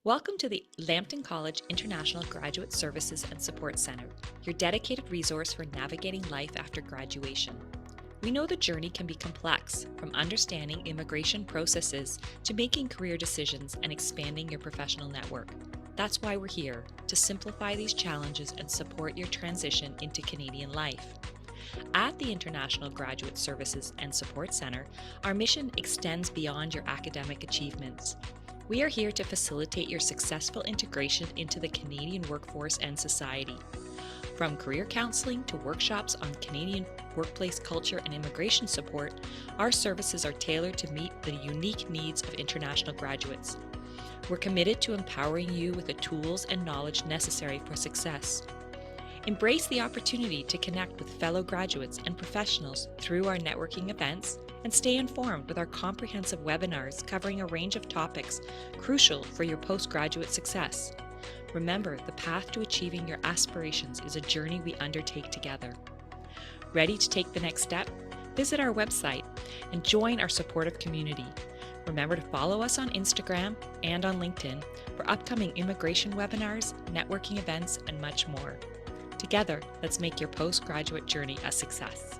Welcome to the Lambton College International Graduate Services and Support Center, your dedicated resource for navigating life after graduation. We know the journey can be complex, from understanding immigration processes to making career decisions and expanding your professional network. That's why we're here, to simplify these challenges and support your transition into Canadian life. At the International Graduate Services and Support Center, our mission extends beyond your academic achievements. We are here to facilitate your successful integration into the Canadian workforce and society. From career counseling to workshops on Canadian workplace culture and immigration support, our services are tailored to meet the unique needs of international graduates. We're committed to empowering you with the tools and knowledge necessary for success. Embrace the opportunity to connect with fellow graduates and professionals through our networking events and stay informed with our comprehensive webinars covering a range of topics crucial for your postgraduate success. Remember, the path to achieving your aspirations is a journey we undertake together. Ready to take the next step? Visit our website and join our supportive community. Remember to follow us on Instagram and on LinkedIn for upcoming immigration webinars, networking events, and much more. Together, let's make your postgraduate journey a success.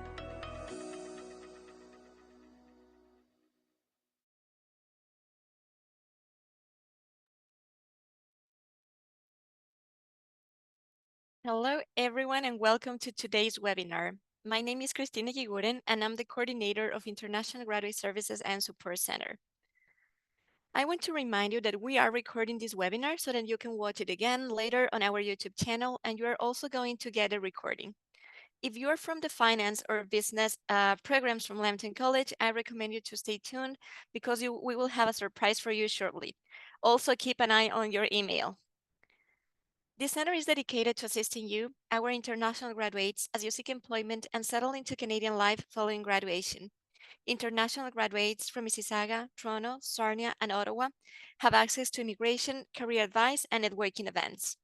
Hello, everyone, and welcome to today's webinar. My name is Cristina Giguren, and I'm the coordinator of International Graduate Services and Support Center. I want to remind you that we are recording this webinar so that you can watch it again later on our YouTube channel, and you are also going to get a recording. If you are from the finance or business programs from Lambton College, I recommend you to stay tuned because we will have a surprise for you shortly. Also, keep an eye on your email. This center is dedicated to assisting you, our international graduates, as you seek employment and settle into Canadian life following graduation. International graduates from Mississauga, Toronto, Sarnia, and Ottawa have access to immigration, career advice, and networking events.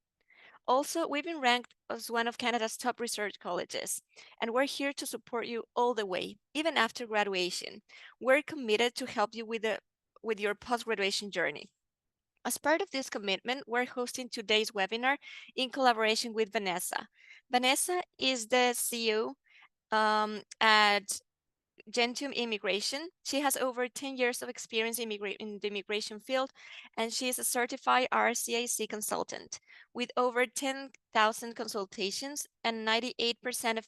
Also, we've been ranked as one of Canada's top research colleges, and we're here to support you all the way, even after graduation. We're committed to help you with your post-graduation journey. As part of this commitment, we're hosting today's webinar in collaboration with Vanessa. Vanessa is the CEO at Gentium Immigration. She has over 10 years of experience in the immigration field, and she is a certified RCAC consultant with over 10,000 consultations and 98%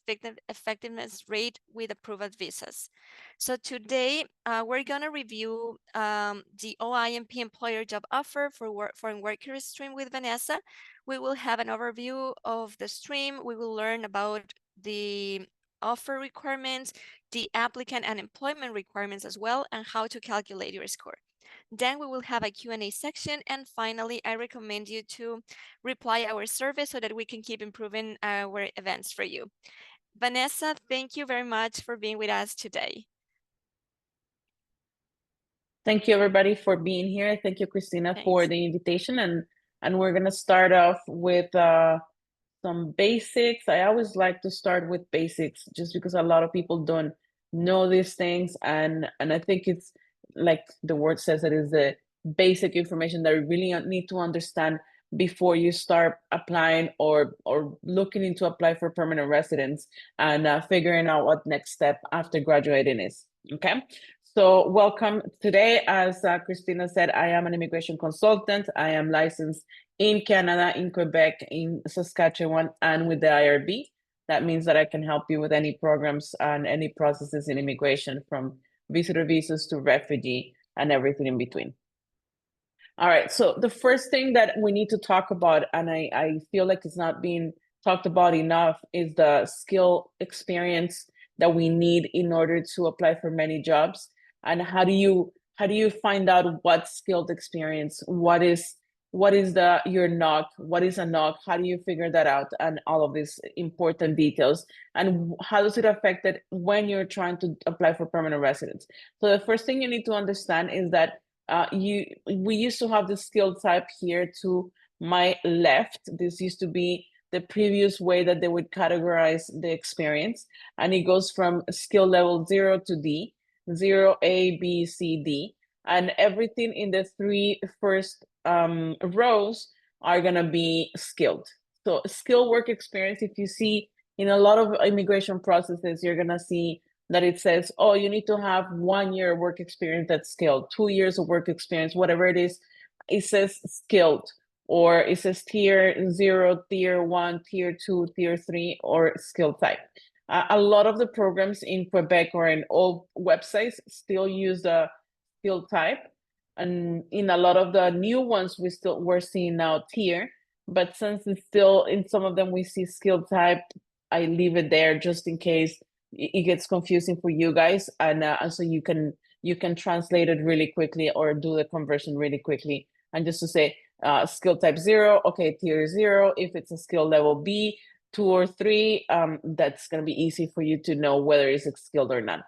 effectiveness rate with approved visas. So today, we're going to review the OINP employer job offer for foreign workers stream with Vanessa. We will have an overview of the stream. We will learn about the offer requirements, the applicant and employment requirements as well, and how to calculate your score. Then we will have a Q&A section. And finally, I recommend you to reply our survey so that we can keep improving our events for you. Vanessa, thank you very much for being with us today. Thank you, everybody, for being here. Thank you, Cristina, for the invitation. And we're going to start off with some basics. I always like to start with basics just because a lot of people don't know these things. And I think it's like the word says, it is the basic information that you really need to understand before you start applying or looking into apply for permanent residence and figuring out what next step after graduating is. Okay. So welcome today. As Cristina said, I am an immigration consultant. I am licensed in Canada, in Quebec, in Saskatchewan, and with the IRB. That means that I can help you with any programs and any processes in immigration, from visitor visas to refugee and everything in between. All right, so the first thing that we need to talk about, and I feel like it's not being talked about enough, is the skill experience that we need in order to apply for many jobs. And how do you find out what skilled experience, what is your knock, what is a knock, how do you figure that out, and all of these important details, and how does it affect it when you're trying to apply for permanent residence? So the first thing you need to understand is that we used to have the skill type here to my left. This used to be the previous way that they would categorize the experience, and it goes from skill level 0 to D, 0, A, B, C, D. and everything in the three first rows are gonna be skilled. So skilled work experience, if you see in a lot of immigration processes, you're gonna see that it says, oh, you need to have 1 year work experience that's skilled, 2 years of work experience, whatever it is, it says skilled, or it says tier 0, tier 1, tier 2, tier 3, or skill type. A lot of the programs in Quebec or in all websites still use the skill type. And in a lot of the new ones, we're seeing now tier, but since it's still in some of them we see skill type, I leave it there just in case it gets confusing for you guys, and so you can translate it really quickly or do the conversion really quickly, and just to say skill type 0, okay, tier 0. If it's a skill level B, 2 or 3, that's going to be easy for you to know whether it's skilled or not.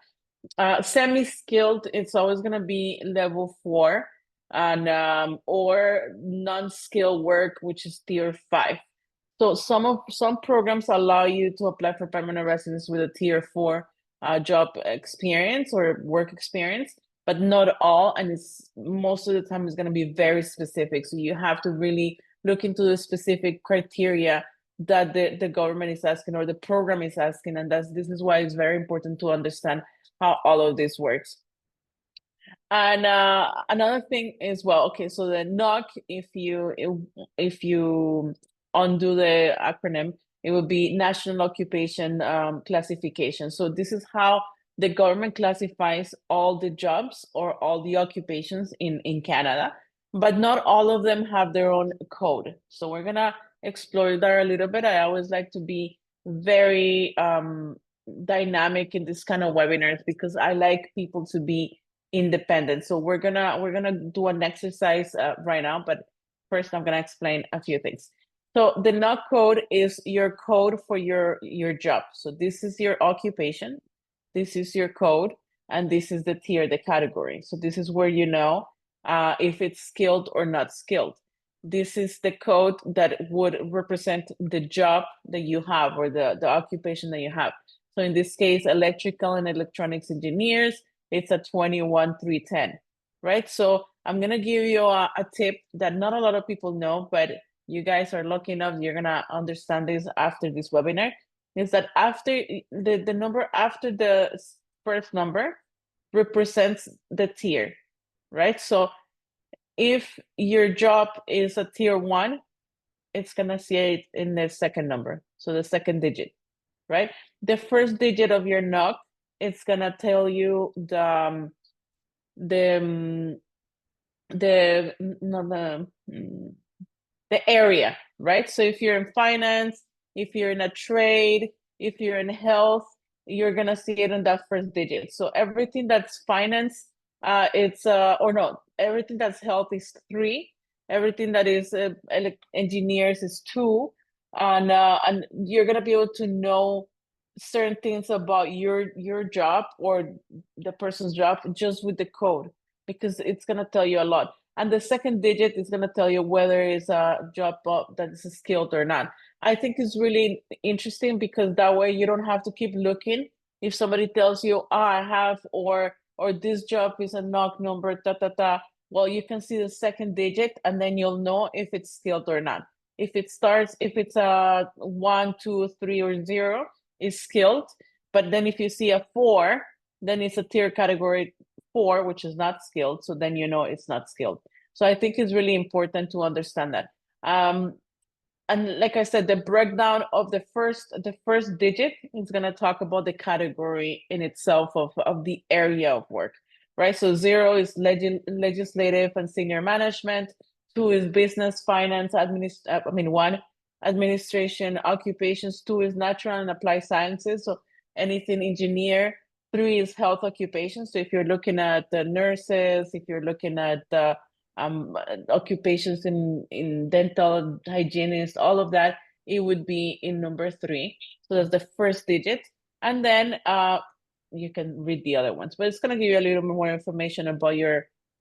Semi-skilled, it's always going to be level 4, and or non-skilled work, which is tier 5. So some programs allow you to apply for permanent residence with a tier 4 job experience or work experience, but not all. And it's most of the time it's going to be very specific. So you have to really look into the specific criteria that the government is asking or the program is asking. And this is why it's very important to understand how all of this works. And another thing is, well, okay, so the NOC, if you undo the acronym, it would be National Occupation Classification. So this is how the government classifies all the jobs or all the occupations in Canada, but not all of them have their own code. So we're gonna explore that a little bit. I always like to be very dynamic in this kind of webinars because I like people to be independent. So we're gonna do an exercise right now, but first I'm gonna explain a few things. So the NOC code is your code for your job. So this is your occupation, this is your code, and this is the tier, the category. So this is where you know if it's skilled or not skilled. This is the code that would represent the job that you have or the occupation that you have. So in this case, electrical and electronics engineers, it's a 21310, right? So I'm gonna give you a tip that not a lot of people know, but you guys are lucky enough, you're gonna understand this after this webinar, is that after the number after the first number represents the tier, right? So if your job is a tier 1, it's gonna see it in the second number, so the second digit, right? The first digit of your NOC, it's gonna tell you the area, right? So if you're in finance, if you're in a trade, if you're in health, you're gonna see it in that first digit. So everything that's finance, it's or no, everything that's health is 3. Everything that is engineers is 2, and you're gonna be able to know certain things about your job or the person's job just with the code, because it's gonna tell you a lot. And the second digit is gonna tell you whether it's a job that is skilled or not. I think it's really interesting because that way you don't have to keep looking. If somebody tells you, I have, or this job is a NOC number, well, you can see the second digit and then you'll know if it's skilled or not. If it's a 1, 2, 3, or 0, is skilled. But then if you see a 4, then it's a tier category 4, which is not skilled. So then you know it's not skilled. So I think it's really important to understand that. And like I said, the breakdown of the first digit is going to talk about the category in itself of the area of work, right? So 0 is legislative and senior management. 2 is business, finance, 1, administration, occupations. 2 is natural and applied sciences. So anything engineer. 3 is health occupations. So if you're looking at the nurses, if you're looking at the occupations in dental, hygienist, all of that, it would be in number 3. So that's the first digit. And then you can read the other ones, but it's gonna give you a little bit more information about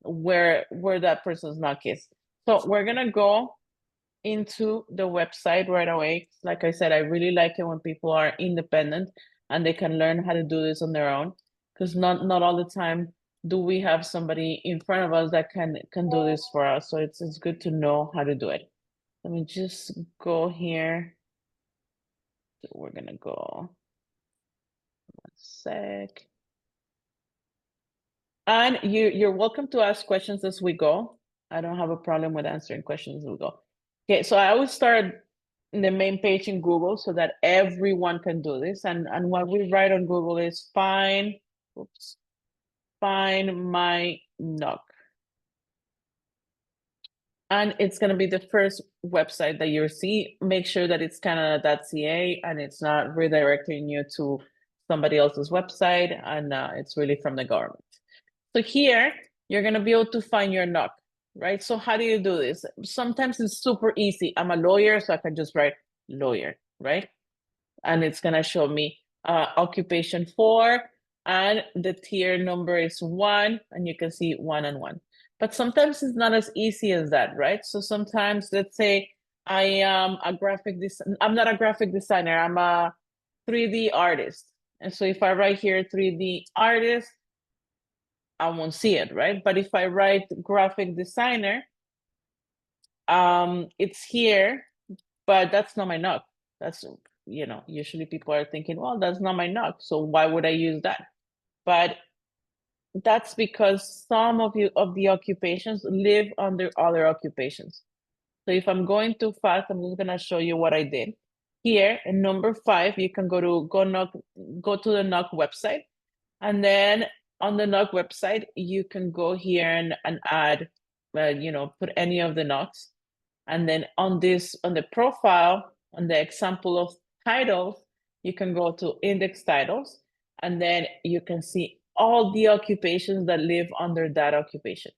where that person's NOC is. So we're gonna go into the website right away. Like I said, I really like it when people are independent and they can learn how to do this on their own, because not all the time do we have somebody in front of us that can do this for us? So it's good to know how to do it. Let me just go here. So we're gonna go 1 sec. And you're welcome to ask questions as we go. I don't have a problem with answering questions as we go. Okay, so I always start in the main page in Google so that everyone can do this. And what we write on Google is find my NUC. And it's going to be the first website that you see. Make sure that it's canada.ca and it's not redirecting you to somebody else's website, and it's really from the government. So here, you're going to be able to find your NUC, right? So how do you do this? Sometimes it's super easy. I'm a lawyer, so I can just write lawyer, right? And it's going to show me occupation 4, and the tier number is 1, and you can see 1 and 1. But sometimes it's not as easy as that, right? So sometimes, let's say I am a I'm not a graphic designer, I'm a 3D artist. And so if I write here 3D artist, I won't see it, right? But if I write graphic designer, it's here, but that's not my NUC. That's, usually people are thinking, well, that's not my NUC, so why would I use that? But that's because some of the occupations live under other occupations. So if I'm going too fast, I'm just gonna show you what I did. Here in number 5, you can go to the NUC website, and then on the NUC website, you can go here and add, put any of the NUCs. And then on the profile, on the example of titles, you can go to index titles, and then you can see all the occupations that live under that occupation.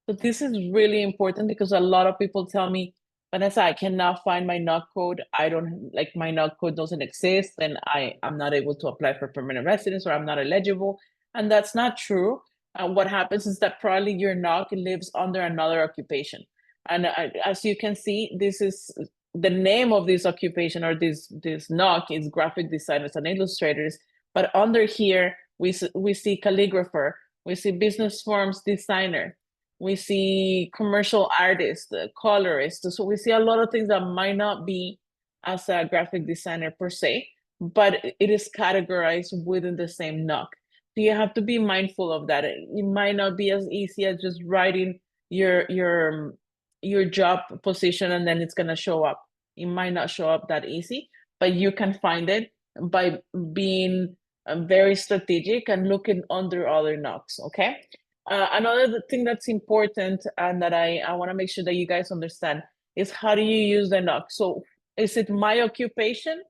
So this is really important because a lot of people tell me, Vanessa, I cannot find my NUC code. My NUC code doesn't exist, and I'm not able to apply for permanent residence, or I'm not eligible. And that's not true. What happens is that probably your NUC lives under another occupation. And as you can see, this is the name of this occupation, or this NUC is graphic designers and illustrators. But under here, we see calligrapher, we see business forms designer, we see commercial artists, colorists. So we see a lot of things that might not be as a graphic designer per se, but it is categorized within the same NUC. So you have to be mindful of that. It might not be as easy as just writing your job position and then it's going to show up. It might not show up that easy, but you can find it by being very strategic and looking under other NUCs, okay? Another thing that's important and that I want to make sure that you guys understand is, how do you use the NUC? So is it my occupation?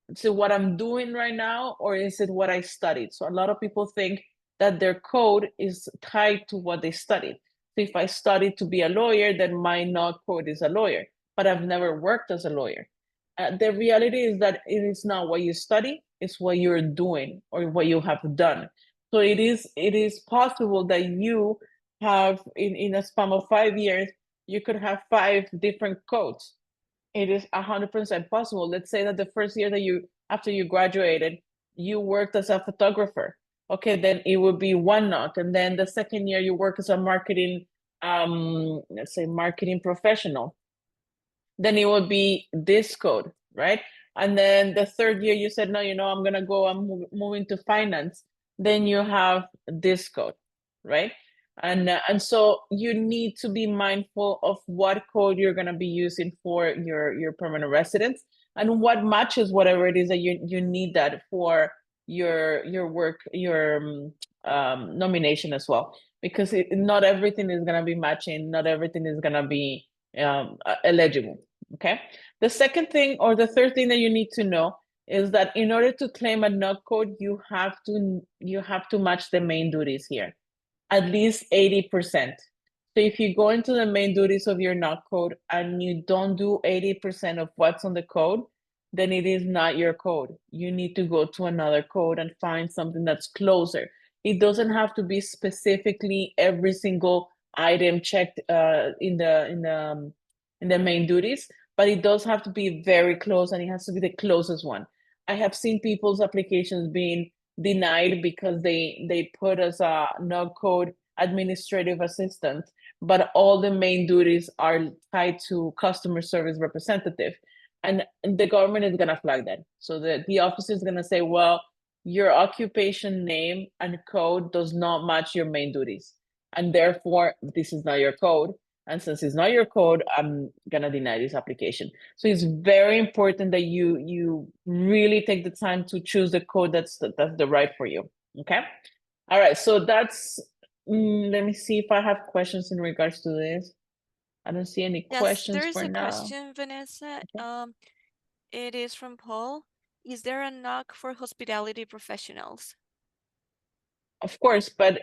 Is it what I'm doing right now? Or is it what I studied? So a lot of people think that their code is tied to what they studied. So if I studied to be a lawyer, then my NUC code is a lawyer, but I've never worked as a lawyer. The reality is that it is not what you study, it's what you're doing or what you have done. So it is possible that you have, in a span of 5 years, you could have 5 different codes. It is 100% possible. Let's say that the first year that after you graduated, you worked as a photographer. Okay, then it would be one NUC. And then the second year you work as a marketing, let's say marketing professional. Then it would be this code, right? And then the third year you said, no, I'm moving to finance. Then you have this code, right? And so you need to be mindful of what code you're going to be using for your permanent residence, and what matches whatever it is that you need that for your work, your nomination as well, because not everything is going to be matching, not everything is going to be eligible. Okay. The second thing, or the third thing that you need to know, is that in order to claim a NUC code, you have to match the main duties here, at least 80%. So if you go into the main duties of your NUC code and you don't do 80% of what's on the code, then it is not your code. You need to go to another code and find something that's closer. It doesn't have to be specifically every single item checked in the main duties, but it does have to be very close, and it has to be the closest one. I have seen people's applications being denied because they put as a no code administrative assistant, but all the main duties are tied to customer service representative. And the government is gonna flag that. So the office is gonna say, well, your occupation name and code does not match your main duties. And therefore, this is not your code. And since it's not your code, I'm gonna deny this application. So it's very important that you really take the time to choose the code that's the right for you. Okay. All right. So that's let me see if I have questions in regards to this. I don't see any Yes, questions there is for a now. question, Vanessa. Okay. It is from Paul. Is there a knock for hospitality professionals? Of course, but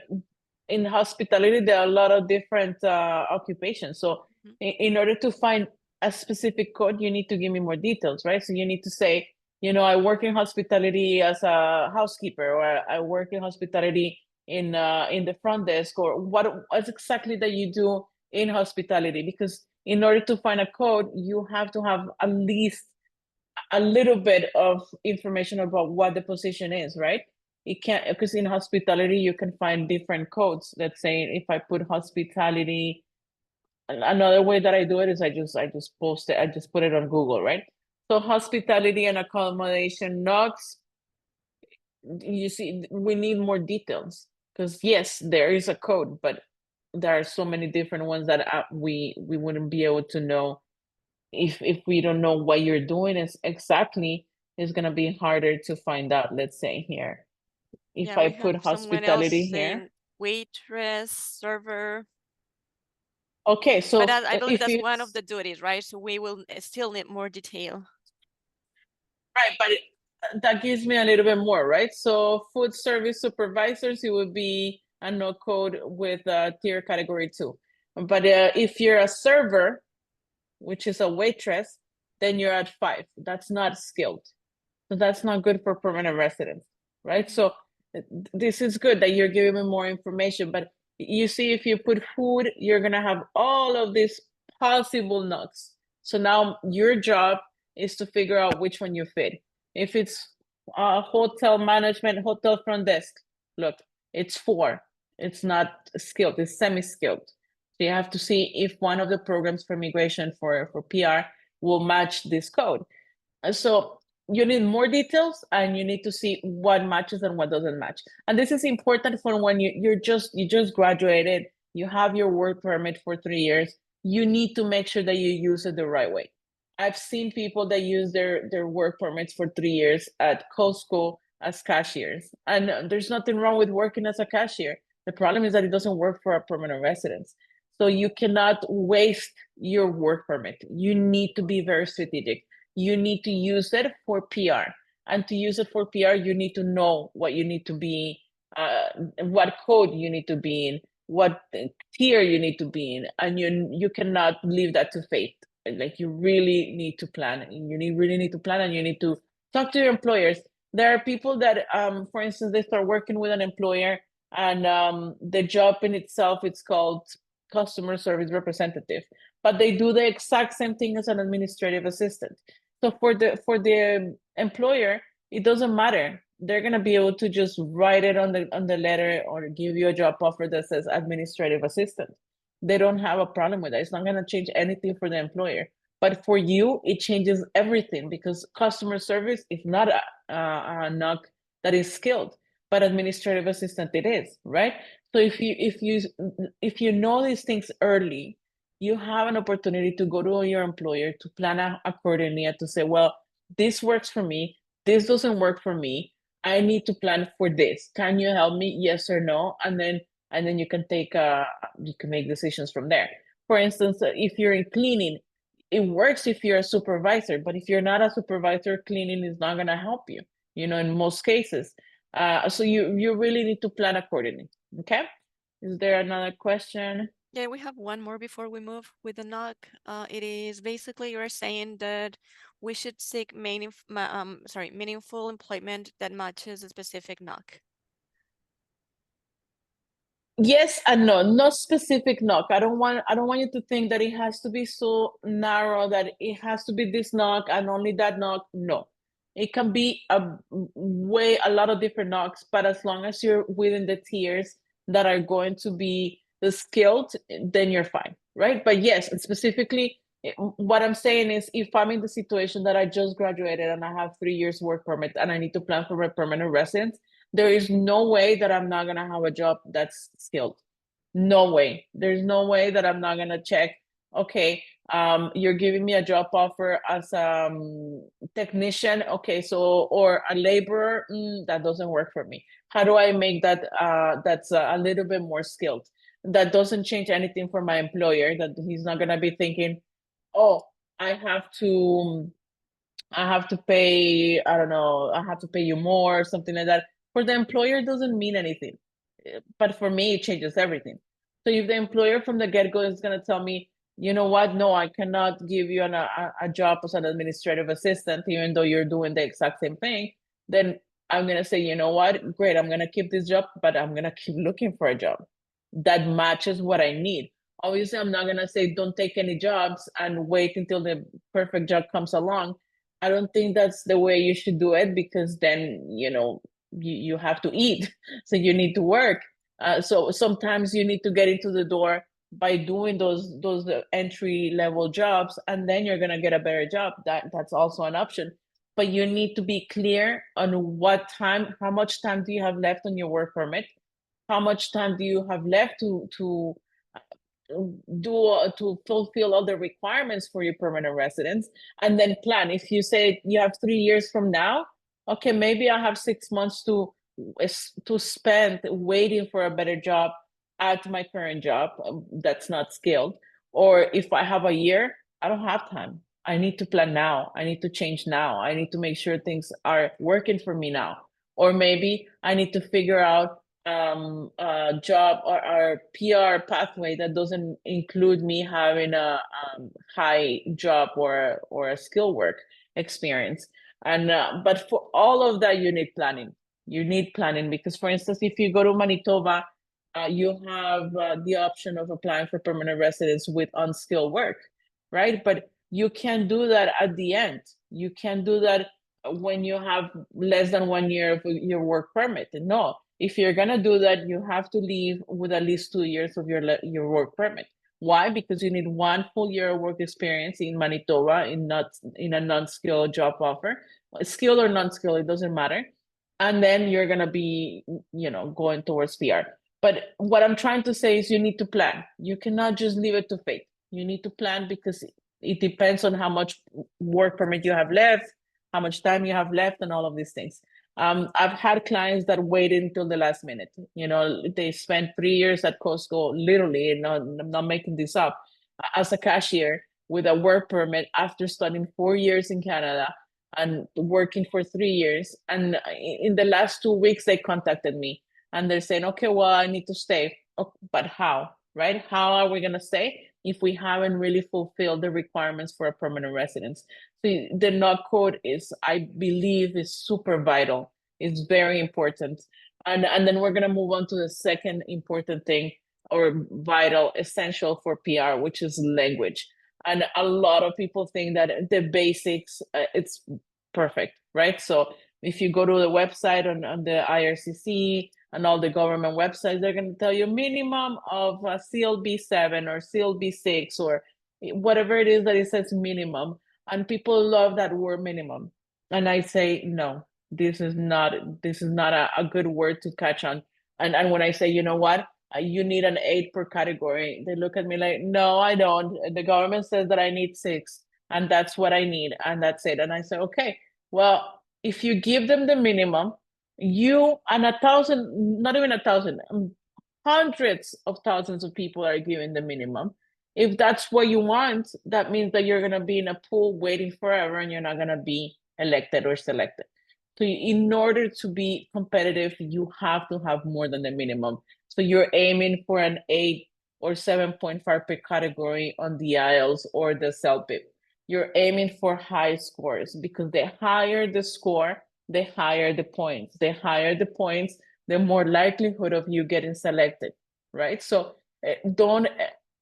in hospitality, there are a lot of different occupations. So Mhm. in order to find a specific code, you need to give me more details, right? So you need to say, I work in hospitality as a housekeeper, or I work in hospitality in the front desk, or what's exactly that you do in hospitality? Because in order to find a code, you have to have at least a little bit of information about what the position is, right? It can't, because in hospitality you can find different codes. Let's say if I put hospitality, another way that I do it is I just post it, I just put it on Google, right? So hospitality and accommodation knocks, you see, we need more details, because yes, there is a code, but there are so many different ones that we wouldn't be able to know if we don't know what you're doing is exactly. It's gonna be harder to find out. Let's say here, if Yeah, I we have put someone else hospitality here. saying waitress, server. Okay, But so I believe if that's you one of the duties, right? So we will still need more detail. right, but that gives me a little bit more, right? So food service supervisors, it would be a no code with tier category 2. But if you're a server, which is a waitress, then you're at 5. That's not skilled. So that's not good for permanent residents, right? So this is good that you're giving me more information, but you see, if you put food, you're gonna have all of these possible nuts. So now your job is to figure out which one you fit. If it's hotel management, hotel front desk, look, it's 4. It's not skilled, it's semi-skilled. So you have to see if one of the programs for migration for PR will match this code. So you need more details, and you need to see what matches and what doesn't match. And this is important for when you just graduated, you have your work permit for 3 years. You need to make sure that you use it the right way. I've seen people that use their work permits for 3 years at Costco as cashiers, and there's nothing wrong with working as a cashier. The problem is that it doesn't work for a permanent residence. So you cannot waste your work permit. You need to be very strategic. You need to use it for PR. And to use it for PR, you need to know what you need to be, what code you need to be in, what tier you need to be in, and you cannot leave that to fate. Like, you really need to plan. Really need to plan, and you need to talk to your employers. There are people that, for instance, they start working with an employer, and the job in itself, it's called customer service representative, but they do the exact same thing as an administrative assistant. So for the employer, it doesn't matter. They're gonna be able to just write it on the letter, or give you a job offer that says administrative assistant. They don't have a problem with that. It's not gonna change anything for the employer. But for you, it changes everything, because customer service is not a knock that is skilled, but administrative assistant it is, right? So if you know these things early, you have an opportunity to go to your employer to plan accordingly, and to say, well, this works for me, this doesn't work for me, I need to plan for this, can you help me, yes or no? And then you can make decisions from there. For instance, if you're in cleaning, it works if you're a supervisor, but if you're not a supervisor, cleaning is not going to help you, in most cases. So you really need to plan accordingly. Okay, is there another question? Yeah, we have one more before we move with the knock. It is basically you're saying that we should seek meaningful employment that matches a specific knock. Yes and no, not specific knock. I don't want you to think that it has to be so narrow, that it has to be this knock and only that knock. No. It can be a lot of different knocks, but as long as you're within the tiers that are going to be the skilled, then you're fine, right? But yes, specifically, what I'm saying is if I'm in the situation that I just graduated and I have 3 years work permit and I need to plan for my permanent residence, there is no way that I'm not gonna have a job that's skilled. No way. There's no way that I'm not gonna check, okay, you're giving me a job offer as technician, okay, so, or a laborer, that doesn't work for me. How do I make that that's a little bit more skilled? That doesn't change anything for my employer, that he's not gonna be thinking, oh, I have to pay, I don't know, I have to pay you more, something like that. For the employer, it doesn't mean anything. But for me, it changes everything. So if the employer from the get-go is going to tell me, you know what, no, I cannot give you a job as an administrative assistant, even though you're doing the exact same thing, then I'm going to say, you know what, great, I'm going to keep this job, but I'm going to keep looking for a job that matches what I need. Obviously, I'm not going to say don't take any jobs and wait until the perfect job comes along. I don't think that's the way you should do it, because then, you have to eat. So you need to work. So sometimes you need to get into the door by doing those entry level jobs, and then you're going to get a better job. That's also an option. But you need to be clear on how much time do you have left on your work permit? How much time do you have left to fulfill all the requirements for your permanent residence, and then plan. If you say you have 3 years from now, okay, maybe I have 6 months to spend waiting for a better job at my current job that's not skilled. Or if I have a year, I don't have time. I need to plan now. I need to change now. I need to make sure things are working for me now. Or maybe I need to figure out job or PR pathway that doesn't include me having a high job or a skill work experience. And but for all of that, you need planning. You need planning because, for instance, if you go to Manitoba, you have the option of applying for permanent residence with unskilled work, right? But you can do that at the end. You can do that when you have less than 1 year of your work permit. No, if you're gonna do that, you have to leave with at least 2 years of your work permit. Why? Because you need 1 full year of work experience in Manitoba in a non-skilled job offer, skilled or non-skilled, it doesn't matter. And then you're gonna be, going towards PR. But what I'm trying to say is you need to plan. You cannot just leave it to fate. You need to plan because it depends on how much work permit you have left, how much time you have left, and all of these things. I've had clients that waited until the last minute. They spent 3 years at Costco, literally, and I'm not making this up, as a cashier with a work permit after studying 4 years in Canada and working for 3 years. And in the last 2 weeks, they contacted me and they're saying, okay, well, I need to stay. Oh, but how, right? How are we going to stay if we haven't really fulfilled the requirements for a permanent residence? So the NOC code I believe, is super vital. It's very important. And then we're going to move on to the second important thing, or vital, essential for PR, which is language. And a lot of people think that the basics, it's perfect, right? So if you go to the website on the IRCC and all the government websites, they're going to tell you minimum of CLB7 or CLB6 or whatever it is that it says minimum. And people love that word minimum. And I say, no, this is not a good word to catch on. And when I say, you know what, you need an 8 per category, they look at me like, no, I don't. The government says that I need 6, and that's what I need, and that's it. And I say, okay, well, if you give them the minimum, you and 1,000, not even 1,000, hundreds of thousands of people are given the minimum. If that's what you want, that means that you're going to be in a pool waiting forever and you're not going to be elected or selected. So in order to be competitive, you have to have more than the minimum. So you're aiming for an 8 or 7.5 per category on the IELTS or the CELPIP. You're aiming for high scores, because the higher the score, the higher the points. The higher the points, the more likelihood of you getting selected, right? So I don't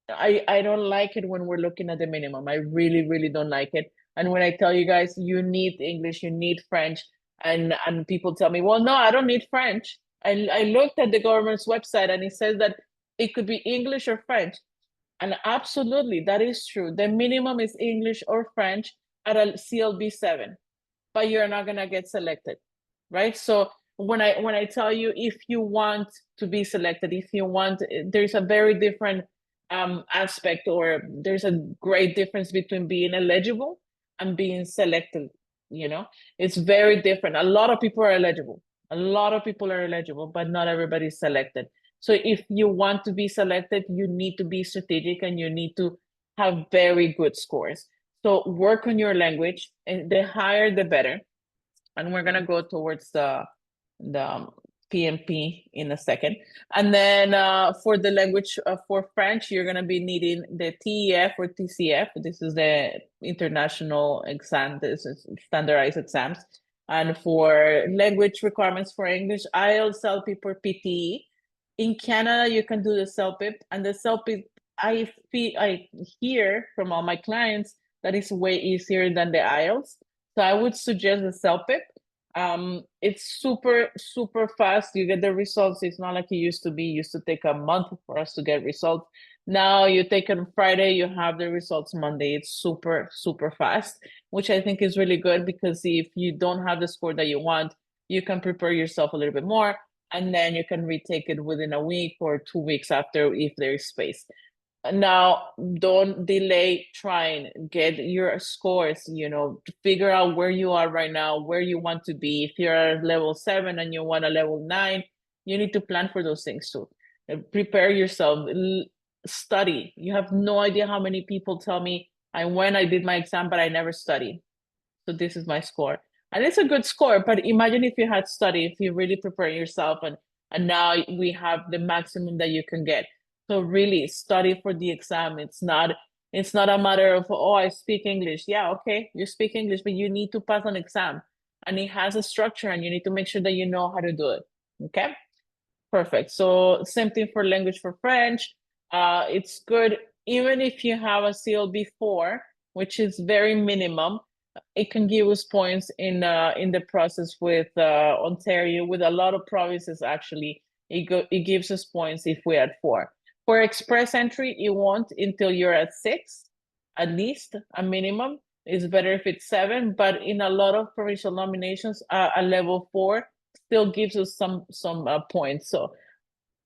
like it when we're looking at the minimum. I really, really don't like it. And when I tell you guys, you need English, you need French, and people tell me, well, no, I don't need French. I looked at the government's website and it says that it could be English or French. And absolutely, that is true. The minimum is English or French at a CLB 7, but you're not gonna get selected, right? So when I tell you, if you want to be selected, if you want, there's a very different aspect, or there's a great difference between being eligible and being selected. You know, it's very different. A lot of people are eligible. A lot of people are eligible, but not everybody's selected. So if you want to be selected, you need to be strategic and you need to have very good scores. So work on your language, and the higher the better. And we're gonna go towards the PMP in a second. And then for the language, for French, you're gonna be needing the TEF or TCF. This is the international exam. This is standardized exams. And for language requirements for English, IELTS, CELPIP, or PTE. In Canada, you can do the CELPIP, and the CELPIP, I hear from all my clients that it's way easier than the IELTS. So I would suggest the CELPIP. It's super, super fast. You get the results. It's not like it used to be. It used to take a month for us to get results. Now you take it on Friday, you have the results Monday. It's super, super fast, which I think is really good, because if you don't have the score that you want, you can prepare yourself a little bit more, and then you can retake it within a week or 2 weeks after, if there is space. Now, don't delay trying. Get your scores, figure out where you are right now, where you want to be. If you're at level 7 and you want a level 9, you need to plan for those things too. Prepare yourself, study. You have no idea how many people tell me, I did my exam, but I never studied. So this is my score. And it's a good score, but imagine if you had studied, if you really prepare yourself, and now we have the maximum that you can get. So really study for the exam. It's not a matter of, oh, I speak English. Yeah, okay, you speak English, but you need to pass an exam, and it has a structure, and you need to make sure that you know how to do it. Okay, perfect. So same thing for language for French. It's good even if you have a CLB 4, which is very minimum. It can give us points in the process with Ontario, with a lot of provinces. Actually, it gives us points if we had 4. For express entry, it won't until you're at 6, at least a minimum. It's better if it's 7, but in a lot of provincial nominations, a level 4 still gives us some points. So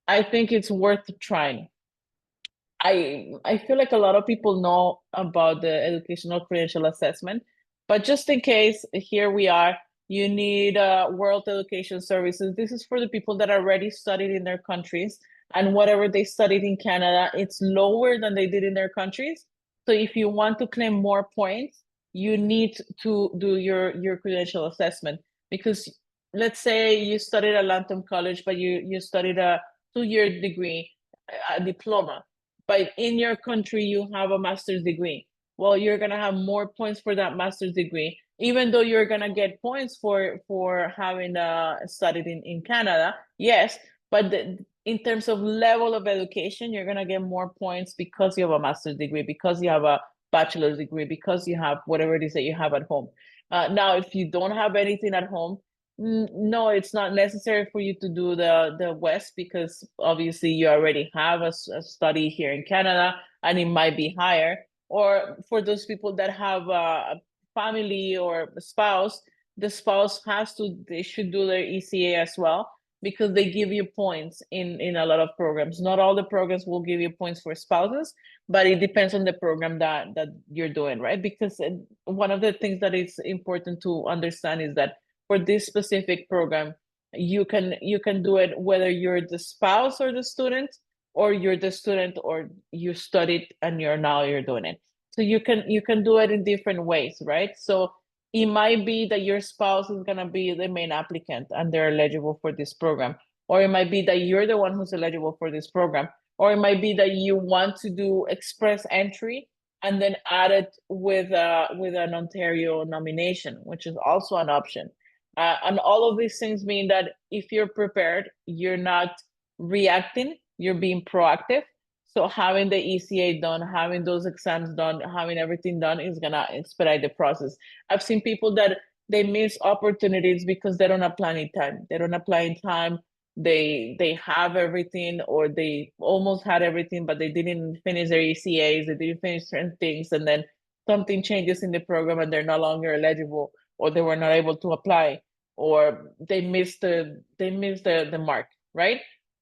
I think it's worth trying. I feel like a lot of people know about the educational credential assessment, but just in case, here we are. You need World Education Services. This is for the people that already studied in their countries, and whatever they studied in Canada, it's lower than they did in their countries. So if you want to claim more points, you need to do your credential assessment, because let's say you studied at Lantern College, but you studied a 2-year degree, a diploma, but in your country you have a master's degree. Well, you're gonna have more points for that master's degree, even though you're gonna get points for having studied in Canada. Yes, but in terms of level of education, you're gonna get more points because you have a master's degree, because you have a bachelor's degree, because you have whatever it is that you have at home. Now, if you don't have anything at home, no, it's not necessary for you to do the West, because obviously you already have a study here in Canada, and it might be higher. Or for those people that have a family or a spouse, the spouse they should do their ECA as well, because they give you points in a lot of programs. Not all the programs will give you points for spouses, but it depends on the program that you're doing, right? Because one of the things that is important to understand is that for this specific program, you can do it whether you're the spouse or the student, or you're the student, or you studied and you're doing it. So you can do it in different ways, right? So it might be that your spouse is gonna be the main applicant and they're eligible for this program, or it might be that you're the one who's eligible for this program, or it might be that you want to do express entry and then add it with an Ontario nomination, which is also an option. And all of these things mean that if you're prepared, you're not reacting, you're being proactive. So having the ECA done, having those exams done, having everything done is gonna expedite the process. I've seen people that they miss opportunities because they don't apply in time. They don't apply in time. They have everything, or they almost had everything, but they didn't finish their ECAs. They didn't finish certain things, and then something changes in the program, and they're no longer eligible, or they were not able to apply, or they missed the mark, right?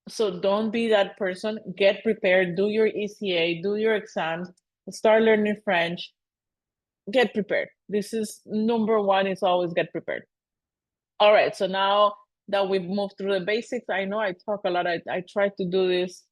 So don't be that person. Get prepared, do your ECA, do your exams, start learning French, get prepared. This is number one, is always get prepared. All right, so now that we've moved through the basics, I know I talk a lot. I try to do this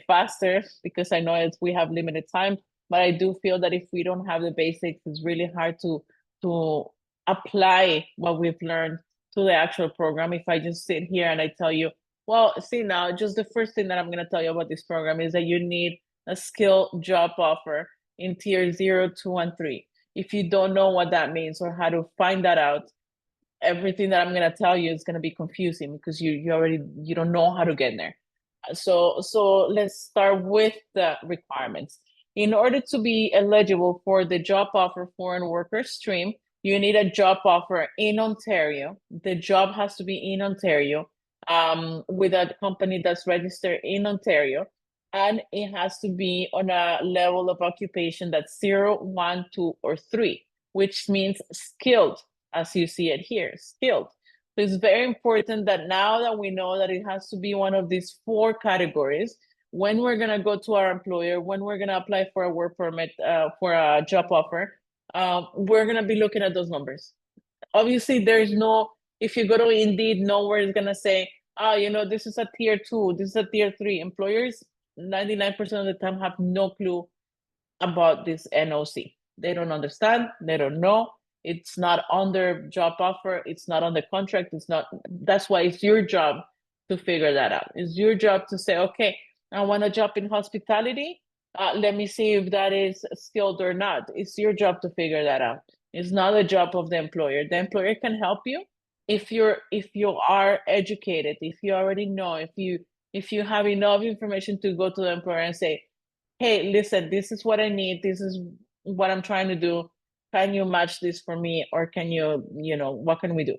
faster because I know we have limited time, but I do feel that if we don't have the basics, it's really hard to apply what we've learned to the actual program. If I just sit here and I tell you, well, see now, just the first thing that I'm going to tell you about this program is that you need a skill job offer in tier 0, 2, and 3. If you don't know what that means or how to find that out, everything that I'm going to tell you is going to be confusing because you don't know how to get there. So let's start with the requirements. In order to be eligible for the job offer foreign worker stream, you need a job offer in Ontario. The job has to be in Ontario, with a company that's registered in Ontario, and it has to be on a level of occupation that's 0, 1, 2, or 3, which means skilled, as you see it here, skilled. So it's very important that now that we know that it has to be one of these 4 categories, when we're going to go to our employer, when we're going to apply for a work permit, for a job offer, we're going to be looking at those numbers. Obviously, there's no, if you go to Indeed, nowhere is going to say, oh, this is a tier 2, this is a tier 3. Employers, 99% of the time, have no clue about this NOC. They don't understand, they don't know. It's not on their job offer, it's not on the contract, it's not. That's why it's your job to figure that out. It's your job to say, okay, I want a job in hospitality. Let me see if that is skilled or not. It's your job to figure that out. It's not the job of the employer. The employer can help you if you are educated, if you already know, if you have enough information to go to the employer and say, hey, listen, this is what I need. This is what I'm trying to do. Can you match this for me? Or can you, what can we do?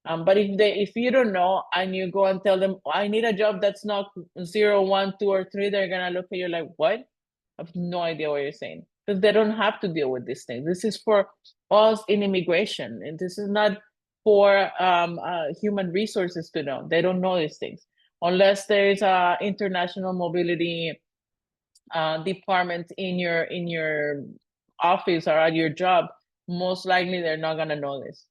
But if you don't know and you go and tell them, I need a job that's not 0, 1, 2, or 3, they're going to look at you like, what? I have no idea what you're saying. Because they don't have to deal with these things. This is for us in immigration. And this is not for human resources to know. They don't know these things. Unless there is a international mobility department in your office or at your job, most likely they're not going to know this.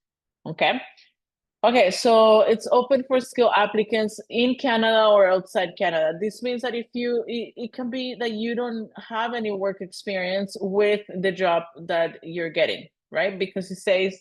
Okay, so it's open for skill applicants in Canada or outside Canada. This means that it can be that you don't have any work experience with the job that you're getting, right? Because it says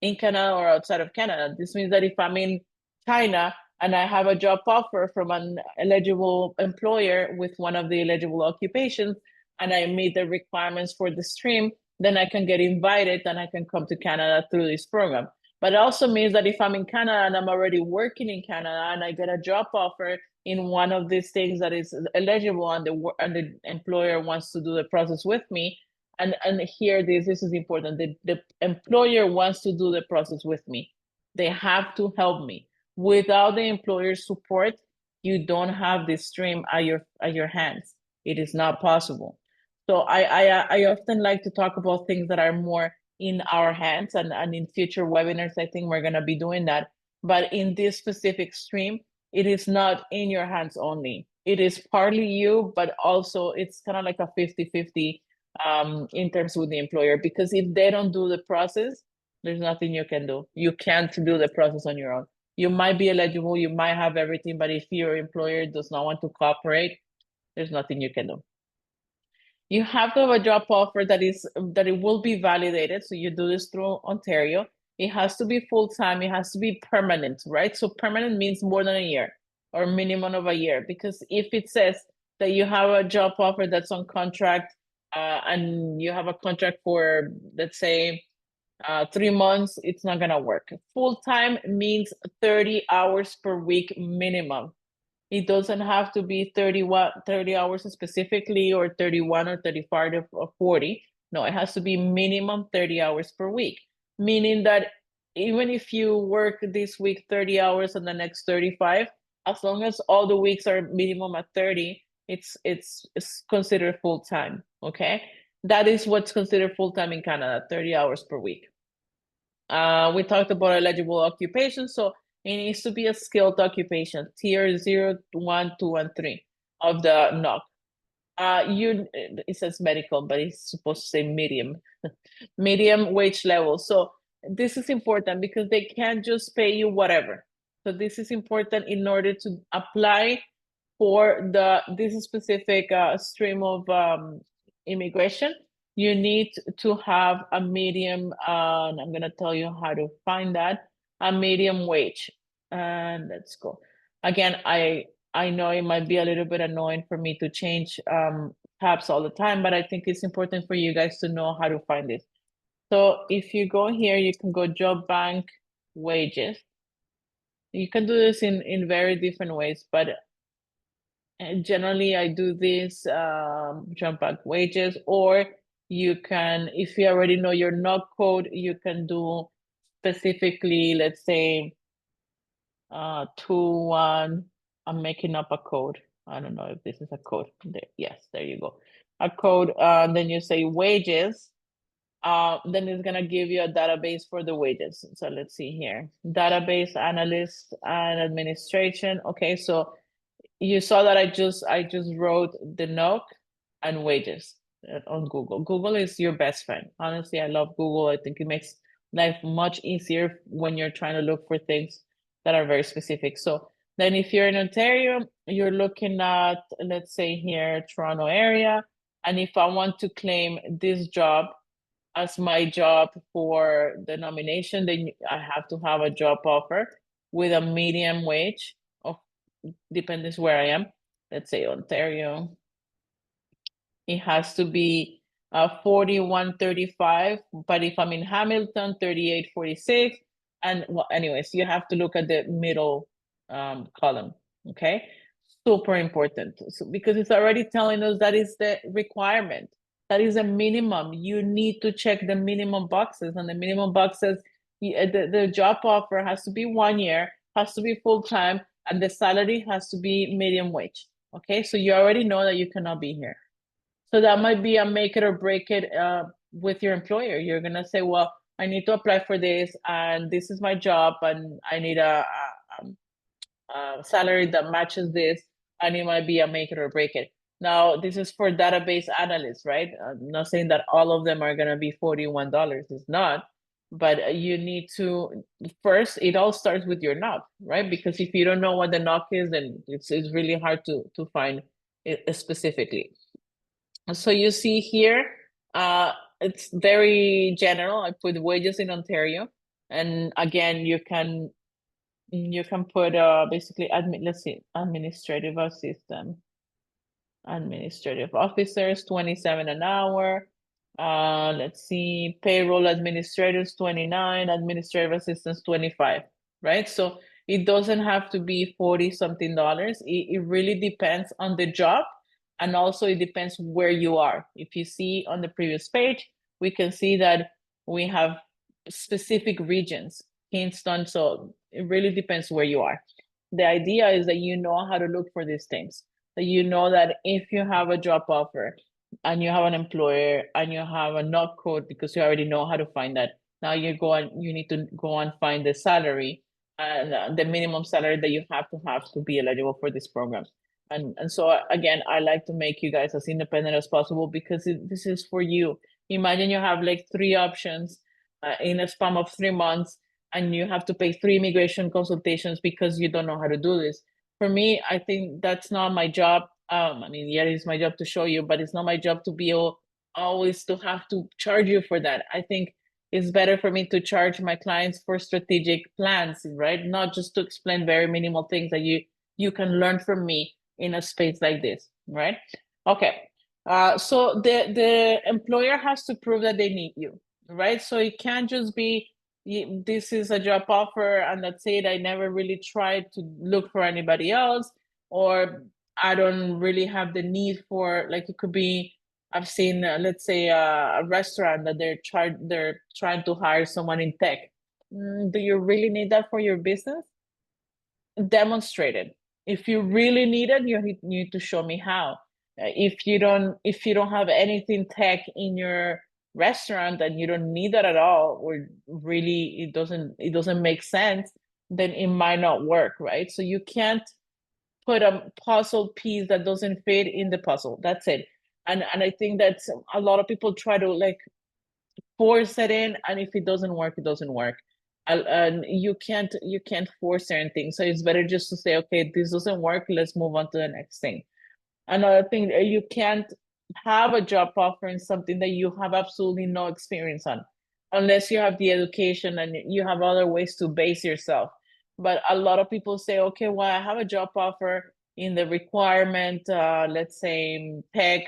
in Canada or outside of Canada. This means that if I'm in China and I have a job offer from an eligible employer with one of the eligible occupations, and I meet the requirements for the stream, then I can get invited and I can come to Canada through this program. But it also means that if I'm in Canada and I'm already working in Canada and I get a job offer in one of these things that is eligible and the employer wants to do the process with me, and here this is important, the employer wants to do the process with me. They have to help me. Without the employer's support, you don't have this stream at your hands. It is not possible. So I often like to talk about things that are more in our hands, and in future webinars, I think we're going to be doing that. But in this specific stream, it is not in your hands only. It is partly you, but also it's kind of like a 50-50 in terms with the employer, because if they don't do the process, there's nothing you can do. You can't do the process on your own. You might be eligible, you might have everything, but if your employer does not want to cooperate, there's nothing you can do. You have to have a job offer that it will be validated. So you do this through Ontario. It has to be full-time, it has to be permanent, right? So permanent means more than a year or minimum of a year, because if it says that you have a job offer that's on contract, and you have a contract for, let's say, 3 months, it's not gonna work. Full-time means 30 hours per week minimum. It doesn't have to be 30 hours specifically, or 31 or 35 or 40. No, it has to be minimum 30 hours per week, meaning that even if you work this week 30 hours and the next 35, as long as all the weeks are minimum at 30, it's considered full time. Okay, that is what's considered full time in Canada, 30 hours per week. We talked about eligible occupation, so it needs to be a skilled occupation, tier 0, 1, 2, and 3 of the NOC. It says medical, but it's supposed to say medium, medium wage level. So this is important because they can't just pay you whatever. So this is important in order to apply for this specific stream of immigration. You need to have a medium, and I'm gonna tell you how to find that, a medium wage. And let's go. Again, I know it might be a little bit annoying for me to change tabs all the time, but I think it's important for you guys to know how to find it. So if you go here, you can go job bank wages. You can do this in very different ways, but generally I do this jump back wages, or you can, if you already know your NOC code, you can do specifically, let's say 2-1. I'm making up a code. I don't know if this is a code. Yes, there you go. A code, then you say wages. Then it's gonna give you a database for the wages. So let's see here. Database analyst and administration. Okay, so you saw that I just wrote the NOC and wages on Google. Google is your best friend. Honestly, I love Google. I think it makes life much easier when you're trying to look for things that are very specific. So then if you're in Ontario, you're looking at, let's say here, Toronto area. And if I want to claim this job as my job for the nomination, then I have to have a job offer with a medium wage of, depends where I am. Let's say Ontario. It has to be 41.35, but if I'm in Hamilton, 38.46. And well, anyways, you have to look at the middle column. Okay, super important. So, because it's already telling us that is the requirement. That is a minimum. You need to check the minimum boxes, and the minimum boxes, the job offer has to be 1 year, has to be full time, and the salary has to be medium wage. Okay, so you already know that you cannot be here. So that might be a make it or break it with your employer. You're gonna say, well, I need to apply for this, and this is my job, and I need a salary that matches this, and it might be a make it or break it. Now, this is for database analysts, right? I'm not saying that all of them are gonna be $41. It's not, but you need to, first, it all starts with your NOC, right? Because if you don't know what the NOC is, then it's really hard to find it specifically. So you see here, it's very general. I put wages in Ontario, and again, you can put basically let's see, administrative assistant, administrative officers, 27 an hour. Let's see, payroll administrators, 29, administrative assistants, 25, right? So it doesn't have to be 40 something dollars. It really depends on the job, and also it depends where you are. If you see on the previous page, we can see that we have specific regions, Kingston, so it really depends where you are. The idea is that you know how to look for these things, that you know that if you have a job offer and you have an employer and you have a NOC code, because you already know how to find that, now you need to go and find the salary and the minimum salary that you have to be eligible for this program. And so again, I like to make you guys as independent as possible, because this is for you. Imagine you have like 3 options in a span of 3 months, and you have to pay 3 immigration consultations because you don't know how to do this. For me, I think that's not my job. I mean, yeah, it's my job to show you, but it's not my job to be always to have to charge you for that. I think it's better for me to charge my clients for strategic plans, right? Not just to explain very minimal things that you can learn from me in a space like this, right? Okay. So the employer has to prove that they need you, right? So it can't just be, this is a job offer and that's it. I never really tried to look for anybody else. or I don't really have the need for, like, it could be, I've seen, let's say, a restaurant that they're trying to hire someone in tech. Do you really need that for your business? Demonstrate it. If you really need it, you need to show me how. If you don't have anything tech in your restaurant and you don't need that at all, or really it doesn't make sense, then it might not work, right? So you can't put a puzzle piece that doesn't fit in the puzzle. That's it. And I think that a lot of people try to like force it in, and if it doesn't work, it doesn't work. And you can't force certain things. So it's better just to say, okay, this doesn't work. Let's move on to the next thing. Another thing, you can't have a job offer in something that you have absolutely no experience on, unless you have the education and you have other ways to base yourself. But a lot of people say, okay, well, I have a job offer in the requirement, let's say tech,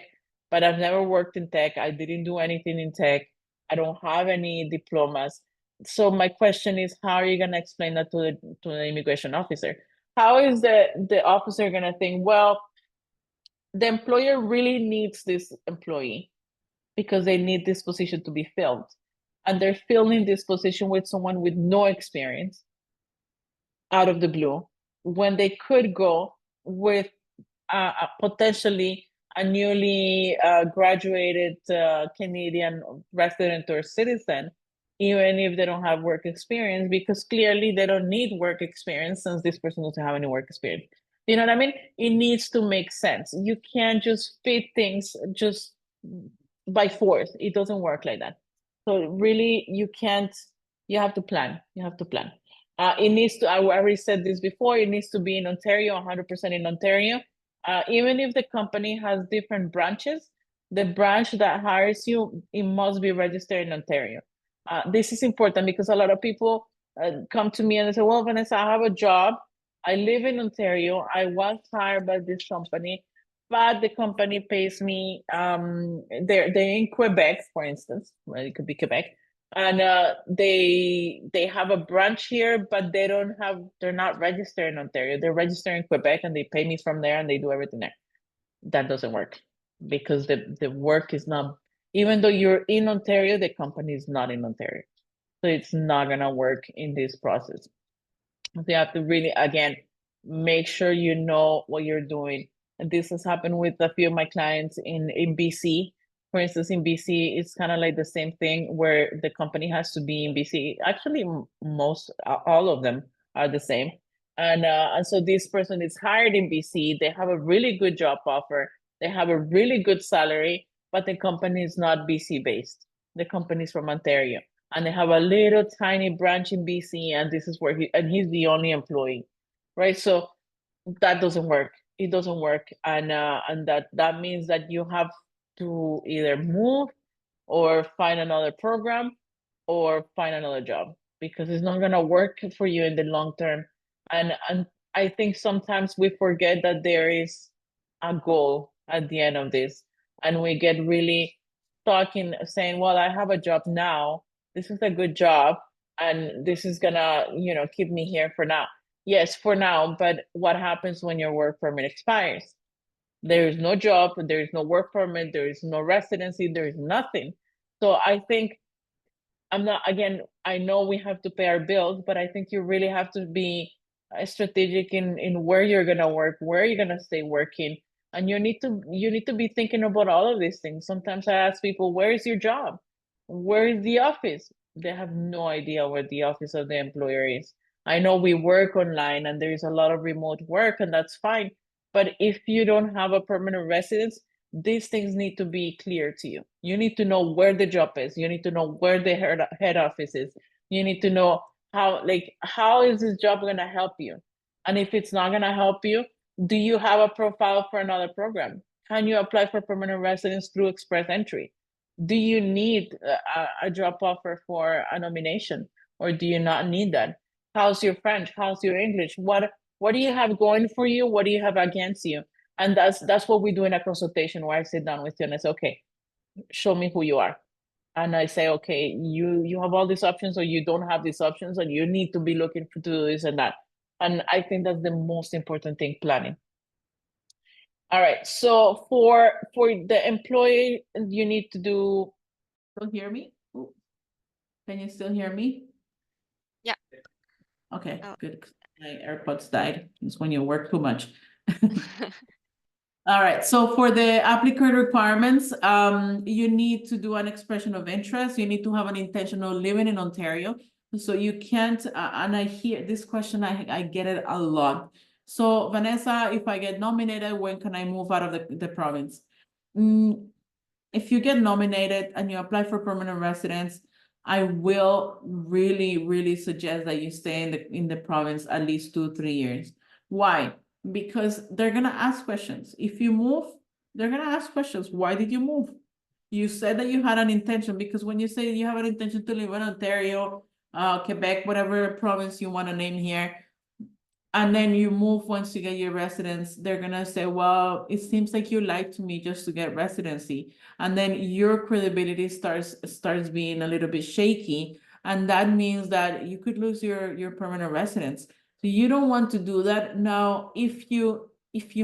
but I've never worked in tech. I didn't do anything in tech. I don't have any diplomas. So my question is, how are you going to explain that to the immigration officer? How is the officer going to think, well, the employer really needs this employee because they need this position to be filled, and they're filling this position with someone with no experience out of the blue, when they could go with potentially a newly graduated Canadian resident or citizen, even if they don't have work experience, because clearly they don't need work experience since this person doesn't have any work experience. You know what I mean? It needs to make sense. You can't just fit things just by force. It doesn't work like that. So really, you can't. You have to plan. You have to plan. It needs to. I already said this before. It needs to be in Ontario, 100% in Ontario. Even if the company has different branches, the branch that hires you, it must be registered in Ontario. This is important because a lot of people come to me and they say, well, Vanessa, I have a job. I live in Ontario. I was hired by this company, but the company pays me, they're in Quebec, for instance, well, it could be Quebec. And they have a branch here, but they're not registered in Ontario. They're registered in Quebec and they pay me from there and they do everything there. That doesn't work because the work is not, even though you're in Ontario, the company is not in Ontario. So it's not gonna work in this process. So you have to really, again, make sure you know what you're doing. And this has happened with a few of my clients in BC. For instance, in BC, it's kind of like the same thing where the company has to be in BC. Actually, most, all of them are the same. And so this person is hired in BC. They have a really good job offer. They have a really good salary, but the company is not BC based. The company is from Ontario, and they have a little tiny branch in BC, and this is where he's the only employee, right? So that doesn't work. It doesn't work, and that means that you have to either move or find another program or find another job, because it's not gonna work for you in the long term. And I think sometimes we forget that there is a goal at the end of this, and we get really stuck in saying, well, I have a job now, this is a good job, and this is gonna, keep me here for now. Yes, for now, but what happens when your work permit expires? There is no job, there is no work permit, there is no residency, there is nothing. So I think, I'm not, again, I know we have to pay our bills, but I think you really have to be strategic in where you're gonna work, where you're gonna stay working, and you need to be thinking about all of these things. Sometimes I ask people, where is your job? Where is the office? They have no idea where the office of the employer is. I know we work online and there's a lot of remote work, and that's fine. But if you don't have a permanent residence, these things need to be clear to you. You need to know where the job is. You need to know where the head office is. You need to know how is this job going to help you? And if it's not going to help you, do you have a profile for another program? Can you apply for permanent residence through express entry? Do you need a job offer for a nomination, or do you not need that? How's your French? How's your English? What do you have going for you? What do you have against you? And that's what we do in a consultation, where I sit down with you and I say, okay, show me who you are. And I say, okay, you have all these options, or you don't have these options, and you need to be looking to do this and that. And I think that's the most important thing, planning. All right. So for the employee, you need to do. Still hear me? Ooh. Can you still hear me? Yeah. Okay, Oh. good. My AirPods died. It's when you work too much. All right, so for the applicant requirements, you need to do an expression of interest. You need to have an intentional living in Ontario. So you can't, and I hear this question, I get it a lot. So Vanessa, if I get nominated, when can I move out of the province? If you get nominated and you apply for permanent residence, I will really suggest that you stay in the province at least 2-3 years. Why? Because they're gonna ask questions. If you move, they're gonna ask questions. Why did you move? You said that you had an intention, because when you say you have an intention to live in Ontario, Quebec, whatever province you want to name here, and then you move once you get your residence, they're gonna say, well, it seems like you lied to me just to get residency. And then your credibility starts being a little bit shaky. And that means that you could lose your permanent residence. So you don't want to do that. Now, if you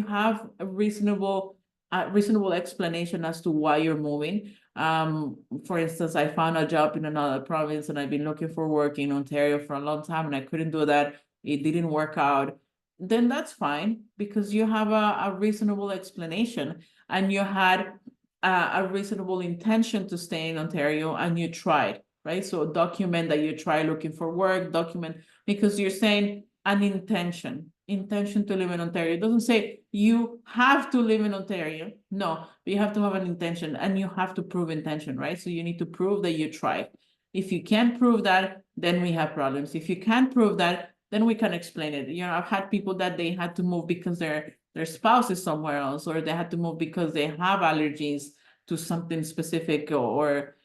have a reasonable explanation as to why you're moving. For instance, I found a job in another province and I've been looking for work in Ontario for a long time and I couldn't do that. It didn't work out, then that's fine, because you have a reasonable explanation and you had a reasonable intention to stay in Ontario and you tried, right? So document that you try looking for work, document, because you're saying an intention to live in Ontario. It doesn't say you have to live in Ontario. No, but you have to have an intention and you have to prove intention, right? So you need to prove that you tried. If you can't prove that, then we have problems. If you can't prove that, then we can explain it. You know, I've had people that they had to move because their spouse is somewhere else, or they had to move because they have allergies to something specific, or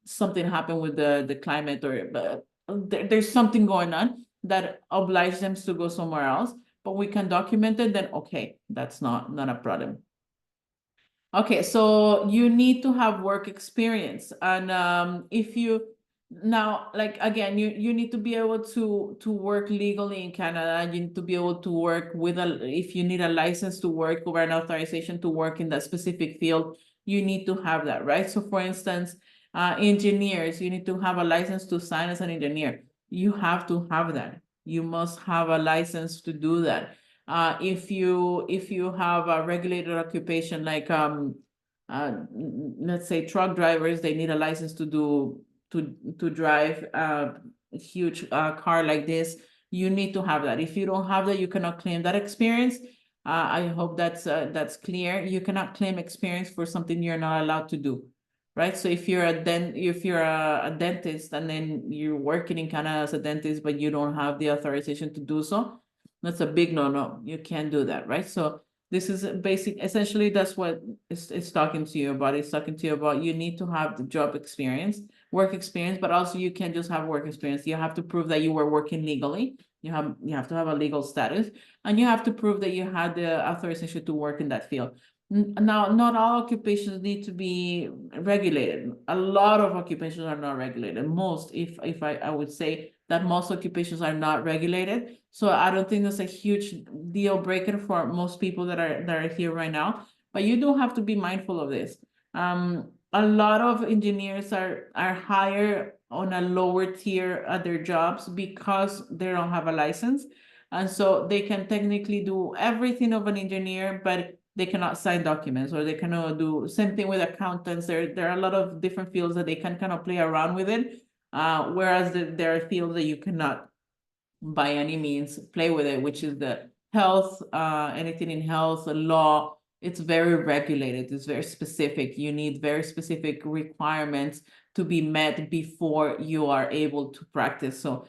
something happened with the climate, or there's something going on that obliges them to go somewhere else. But we can document it, then okay, that's not a problem. Okay, so you need to have work experience, and if you now, like, again, you need to be able to work legally in Canada. You need to be able to work with if you need a license to work or an authorization to work in that specific field, you need to have that, right? So for instance, engineers, you need to have a license to sign as an engineer. You have to have that. You must have a license to do that. If you have a regulated occupation, like let's say truck drivers, they need a license to drive a huge car like this. You need to have that. If you don't have that, you cannot claim that experience. I hope that's clear. You cannot claim experience for something you're not allowed to do, right? So if you're a dentist and then you're working in Canada as a dentist, but you don't have the authorization to do so, that's a big no. You can't do that, right? So this is essentially that's what it's talking to you about. It's talking to you about you need to have the job experience, work experience, but also you can't just have work experience. You have to prove that you were working legally. You have to have a legal status, and you have to prove that you had the authorization to work in that field. Now, not all occupations need to be regulated. A lot of occupations are not regulated. Most, if I would say that most occupations are not regulated. So I don't think that's a huge deal breaker for most people that are here right now. But you do have to be mindful of this. A lot of engineers are higher on a lower tier at their jobs because they don't have a license. And so they can technically do everything of an engineer, but they cannot sign documents, or they cannot do same thing with accountants. There are a lot of different fields that they can kind of play around with it. Whereas there are fields that you cannot by any means play with it, which is the health, anything in health, law. It's very regulated. It's very specific. You need very specific requirements to be met before you are able to practice. So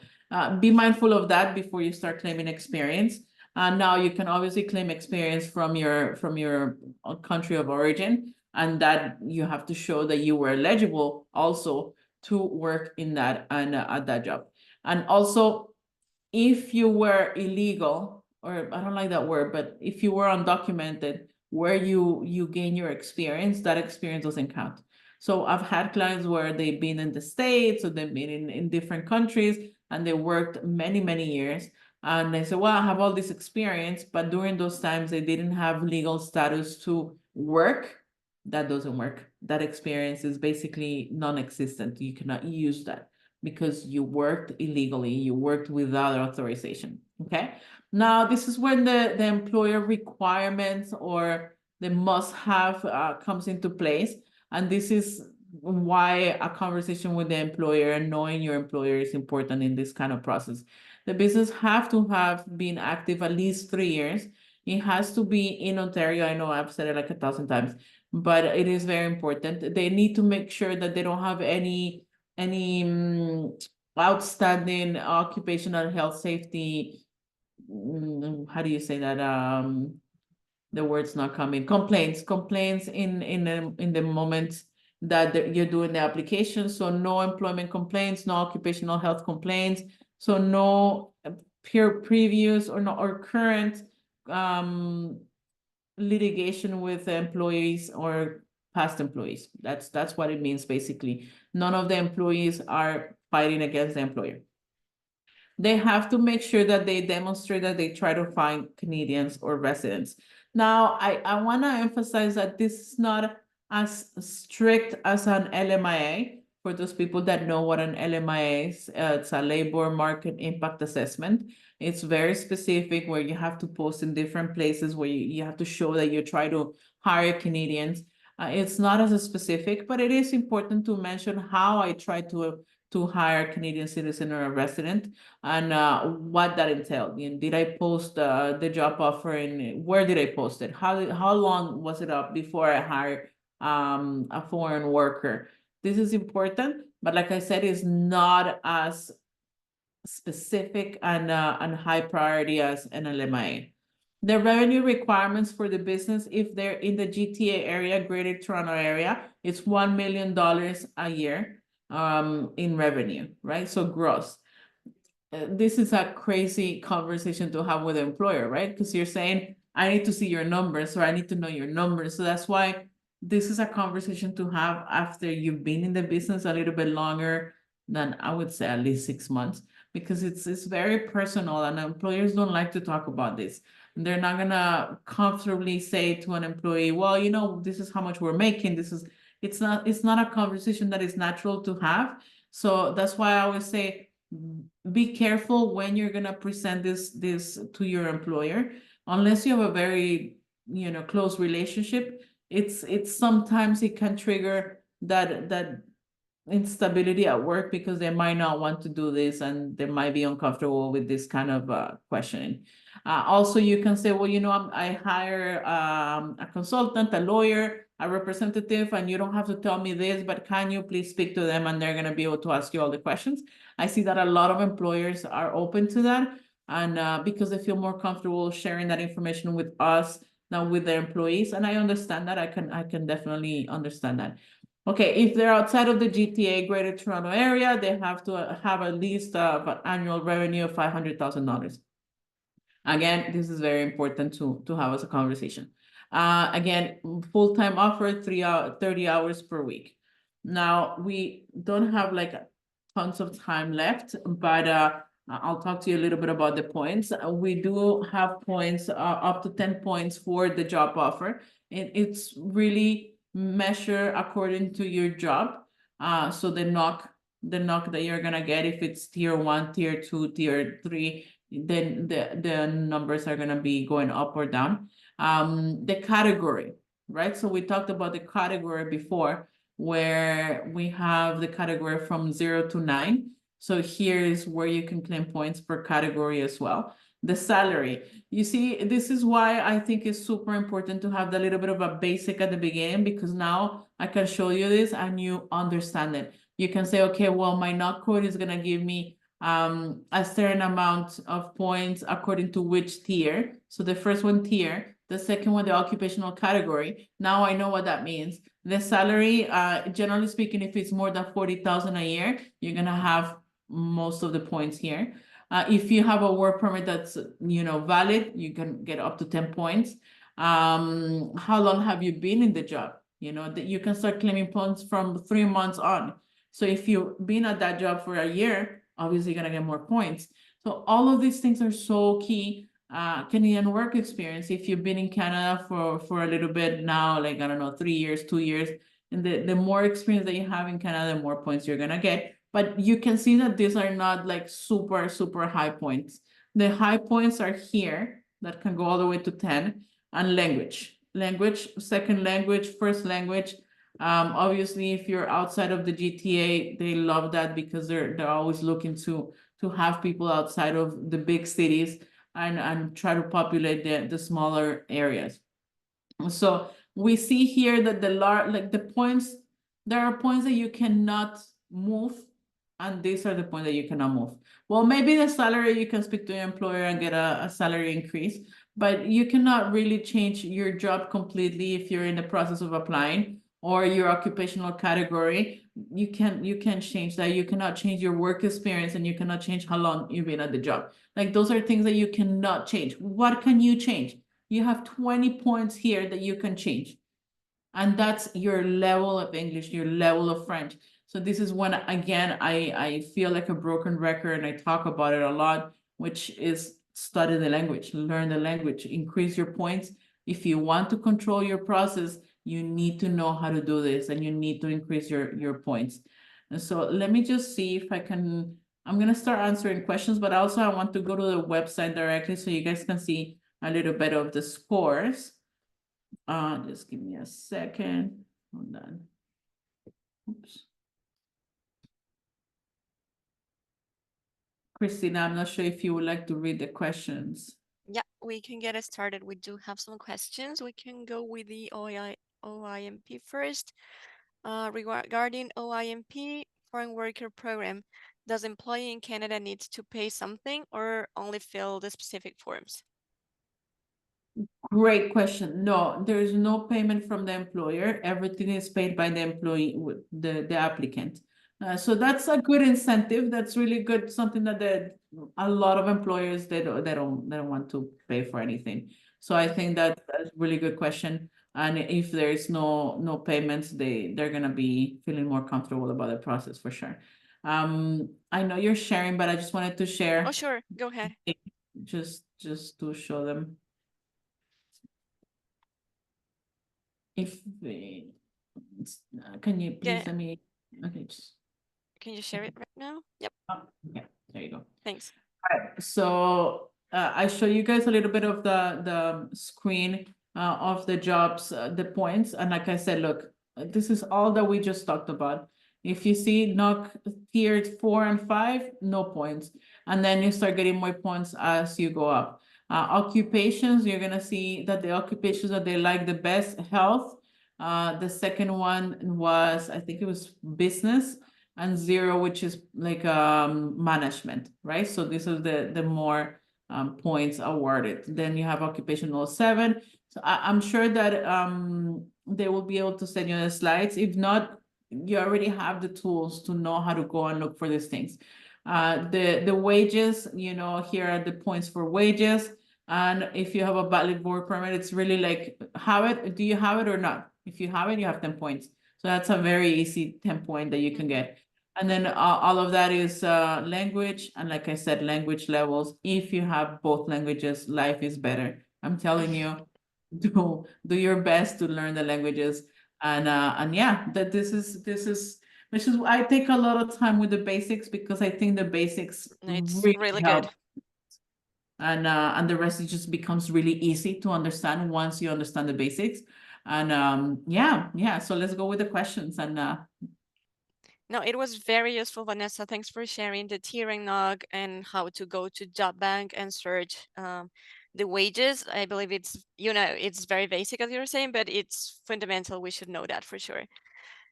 be mindful of that before you start claiming experience. Now you can obviously claim experience from your country of origin, and that you have to show that you were eligible also to work in that and at that job. And also, if you were illegal, or I don't like that word, but if you were undocumented, where you gain your experience, that experience doesn't count. So I've had clients where they've been in the States, or they've been in different countries, and they worked many years, And they say, well, I have all this experience, but during those times they didn't have legal status to work. That doesn't work. That experience is basically non-existent. You cannot use that because you worked illegally, you worked without authorization. Okay. Now, this is when the employer requirements or the must have comes into place. And this is why a conversation with the employer and knowing your employer is important in this kind of process. The business have to have been active at least 3 years. It has to be in Ontario. I know I've said it like 1,000 times, but it is very important. They need to make sure that they don't have any outstanding occupational health safety. How do you say that? The word's not coming. Complaints in the moment that you're doing the application. So no employment complaints, no occupational health complaints. So no previous or current litigation with employees or past employees. That's what it means basically. None of the employees are fighting against the employer. They have to make sure that they demonstrate that they try to find Canadians or residents. Now, I want to emphasize that this is not as strict as an LMIA. For those people that know what an LMIA is, it's a labor market impact assessment. It's very specific where you have to post in different places where you have to show that you try to hire Canadians. It's not as specific, but it is important to mention how I try to hire a Canadian citizen or a resident and what that entailed. You know, did I post the job offer and where did I post it? How long was it up before I hired a foreign worker? This is important, but like I said, it's not as specific and high priority as an LMIA. The revenue requirements for the business, if they're in the GTA area, Greater Toronto area, it's $1 million a year in revenue, right? So gross. This is a crazy conversation to have with the employer, right? Because you're saying, I need to see your numbers, or I need to know your numbers. So that's why this is a conversation to have after you've been in the business a little bit longer than I would say at least 6 months, because it's very personal and employers don't like to talk about this. They're not gonna comfortably say to an employee, well, you know, this is how much we're making. It's not a conversation that is natural to have. So that's why I always say, be careful when you're gonna present this to your employer, unless you have a very close relationship. It's sometimes it can trigger that instability at work because they might not want to do this and they might be uncomfortable with this kind of questioning. Also, you can say, well, I hire a consultant, a lawyer, a representative, and you don't have to tell me this, but can you please speak to them and they're going to be able to ask you all the questions. I see that a lot of employers are open to that, and because they feel more comfortable sharing that information with us than with their employees. And I understand that. I can definitely understand that. Okay, if they're outside of the GTA Greater Toronto area, they have to have at least an annual revenue of $500,000. Again, this is very important to have as a conversation. Again, full-time offer, 30 hours per week. Now, we don't have like tons of time left, but I'll talk to you a little bit about the points. We do have points, up to 10 points for the job offer. It's really measure according to your job. So the knock that you're gonna get, if it's tier 1, tier 2, tier 3, then the numbers are gonna be going up or down. The category, right? So we talked about the category before, where we have the category from 0 to 9. So here is where you can claim points per category as well. The salary. You see, this is why I think it's super important to have the little bit of a basic at the beginning, because now I can show you this and you understand it. You can say, okay, well, my NOC code is gonna give me a certain amount of points according to which tier. So the first one, tier, the second one, the occupational category. Now I know what that means. The salary, generally speaking, if it's more than 40,000 a year, you're gonna have most of the points here. If you have a work permit that's valid, you can get up to 10 points. How long have you been in the job? That you can start claiming points from 3 months on. So if you've been at that job for a year, obviously you're gonna get more points. So all of these things are so key. Canadian work experience, if you've been in Canada for a little bit now, like, I don't know, 3 years, 2 years, and the more experience that you have in Canada, the more points you're gonna get. But you can see that these are not like super, super high points. The high points are here that can go all the way to 10, and language. Language, second language, first language. Obviously, if you're outside of the GTA, they love that because they're always looking to have people outside of the big cities and try to populate the smaller areas. So we see here that the points, there are points that you cannot move, and these are the points that you cannot move. Well, maybe the salary, you can speak to your employer and get a salary increase, but you cannot really change your job completely if you're in the process of applying, or your occupational category. You can change that. You cannot change your work experience, and you cannot change how long you've been at the job. Like, those are things that you cannot change. What can you change? You have 20 points here that you can change. And that's your level of English, your level of French. So this is when, again, I feel like a broken record, and I talk about it a lot, which is study the language, learn the language, increase your points. If you want to control your process, you need to know how to do this, and you need to increase your points. And so let me just see if I can, I'm gonna start answering questions, but also I want to go to the website directly so you guys can see a little bit of the scores. Just give me a second. Hold on. Oops. Christina, I'm not sure if you would like to read the questions. Yeah, we can get it started. We do have some questions. We can go with the OINP first. Regarding OINP, Foreign Worker Program, does employee in Canada need to pay something or only fill the specific forms? Great question. No, there is no payment from the employer. Everything is paid by the employee, the applicant. So that's a good incentive. That's really good. Something that a lot of employers, they don't want to pay for anything. So I think that's a really good question. And if there is no payments, they're gonna be feeling more comfortable about the process for sure. I know you're sharing, but I just wanted to share. Oh, sure. Go ahead. Just to show them. If they, can you please Yeah. let me, okay, just, Can you share it right now? Yep. okay, there you go. Thanks. All right, so I show you guys a little bit of the screen of the jobs, the points, and like I said, look, this is all that we just talked about. If you see NOC tiered 4 and 5, no points, and then you start getting more points as you go up. Occupations, you're gonna see that the occupations that they like the best, health. The second one was, I think it was business, and 0, which is like management, right? So this is the more points awarded. Then you have occupational 7. So I'm sure that they will be able to send you the slides. If not, you already have the tools to know how to go and look for these things. The wages, you know, here are the points for wages. And if you have a valid work permit, it's really like, do you have it or not? If you have it, you have 10 points. So that's a very easy 10 point that you can get. And then all of that is language. And like I said, language levels. If you have both languages, life is better. I'm telling you, do your best to learn the languages. And yeah, that this is which is I take a lot of time with the basics, because I think the basics It's really really help. good. And the rest, it just becomes really easy to understand once you understand the basics. And yeah, so let's go with the questions. And No, it was very useful, Vanessa. Thanks for sharing the tiering log and how to go to job bank and search the wages. I believe it's, it's very basic as you're saying, but it's fundamental. We should know that for sure.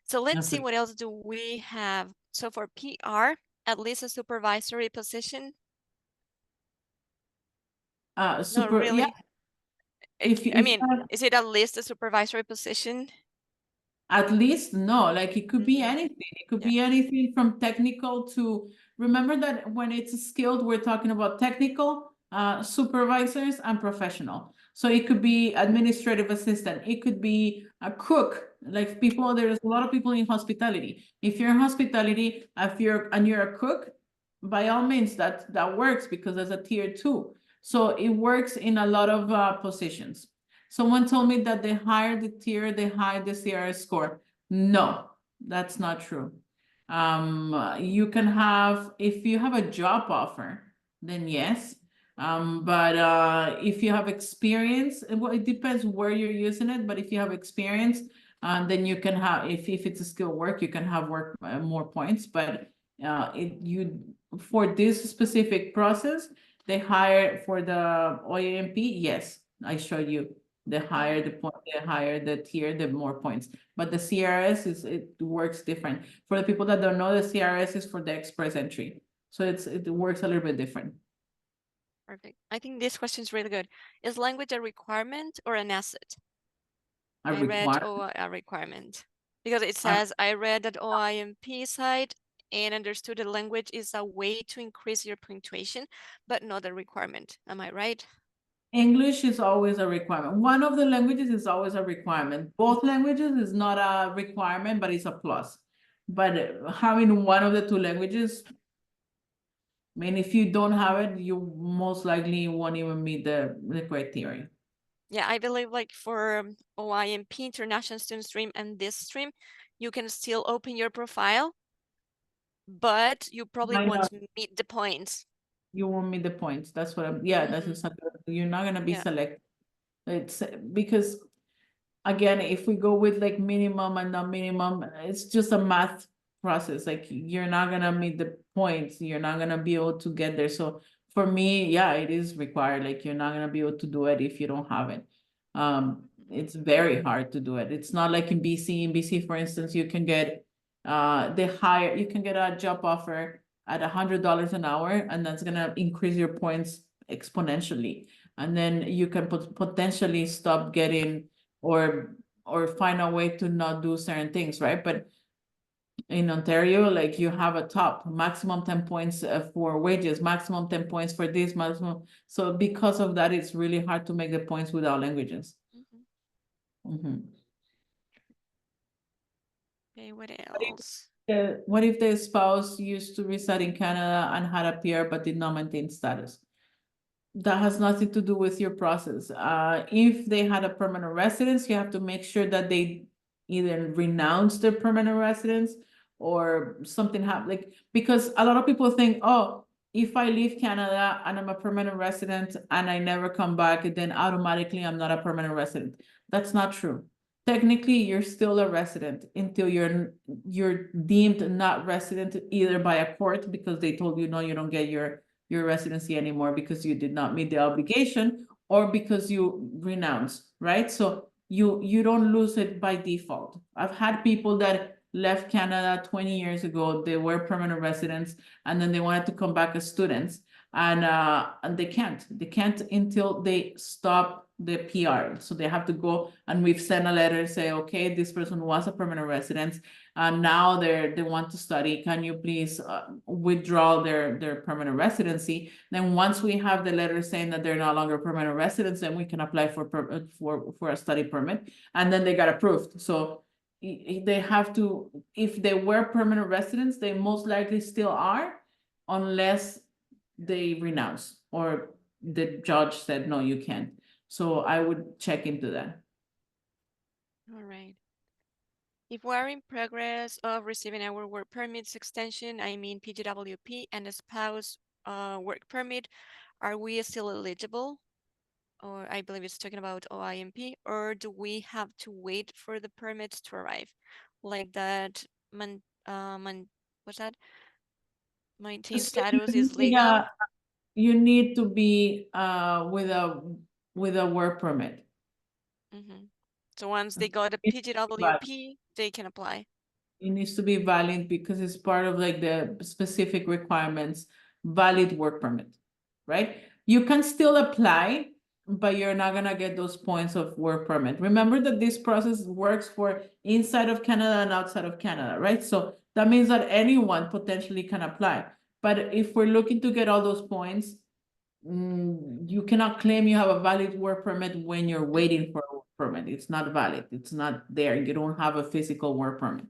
So let's see, what else do we have? So for PR, at least a supervisory position. Not really. Yeah. If is it at least a supervisory position? At least no, like it could be anything. It could be anything from technical to, remember that when it's skilled, we're talking about technical, supervisors and professional. So it could be administrative assistant. It could be a cook. Like there's a lot of people in hospitality. If you're in hospitality, you're a cook, by all means, that works because there's a tier 2. So it works in a lot of positions. Someone told me that they hire the tier, they hire the CRS score. No, that's not true. You can have, if you have a job offer, then yes. But if you have experience, well, it depends where you're using it, but if you have experience, then you can have, if it's a skill work, you can have more points. But for this specific process, they hire for the OINP. Yes, I showed you. The higher the point, the higher the tier, the more points. But the CRS it works different. For the people that don't know, the CRS is for the express entry, so it works a little bit different. Perfect. I think this question is really good. Is language a requirement or an asset? A I read requirement. a requirement because it says I read at OINP site and understood that language is a way to increase your punctuation, but not a requirement. Am I right? English is always a requirement. One of the languages is always a requirement. Both languages is not a requirement, but it's a plus. But having one of the two languages, I mean, if you don't have it, you most likely won't even meet the criteria. Yeah, I believe like for OINP International Student Stream and this stream, you can still open your profile, but you probably won't meet the points. You won't meet the points. That's what I'm, yeah, that's exactly, you're not gonna be selected. It's because, again, if we go with like minimum and not minimum, it's just a math process. Like you're not gonna meet the points. You're not gonna be able to get there. So for me, yeah, it is required. Like you're not gonna be able to do it if you don't have it. It's very hard to do it. It's not like in BC. In BC, for instance, you can get you can get a job offer at $100 an hour, and that's gonna increase your points exponentially. And then you can potentially stop getting or find a way to not do certain things, right? But in Ontario, like you have a top maximum 10 points for wages, maximum 10 points for this, maximum. So because of that, it's really hard to make the points without languages. Okay, what else? What if the spouse used to reside in Canada and had a PR but did not maintain status? That has nothing to do with your process. If they had a permanent residence, you have to make sure that they either renounce their permanent residence or something happen. Like, because a lot of people think, oh, if I leave Canada and I'm a permanent resident and I never come back, then automatically I'm not a permanent resident. That's not true. Technically, you're still a resident until you're deemed not resident either by a court because they told you no, you don't get your residency anymore because you did not meet the obligation, or because you renounce, right? So you don't lose it by default. I've had people that left Canada 20 years ago, they were permanent residents, and then they wanted to come back as students, and they can't until they stop the PR. So they have to go, and we've sent a letter say, okay, this person was a permanent resident, and now they want to study. Can you please withdraw their permanent residency? Then once we have the letter saying that they're no longer permanent residents, then we can apply for a study permit, and then they got approved. So they have to, if they were permanent residents, they most likely still are, unless they renounce or the judge said no, you can't. So I would check into that. All right. If we're in progress of receiving our work permits extension, I mean PGWP and a spouse work permit, are we still eligible? Or I believe it's talking about OINP, or do we have to wait for the permits to arrive? Like that, what's that? Maintain status is legal. You need to be with a work permit. So once they got a PGWP, they can apply. It needs to be valid because it's part of like the specific requirements, valid work permit, right? You can still apply, but you're not gonna get those points of work permit. Remember that this process works for inside of Canada and outside of Canada, right? So that means that anyone potentially can apply. But if we're looking to get all those points, you cannot claim you have a valid work permit when you're waiting for a work permit. It's not valid. It's not there. You don't have a physical work permit.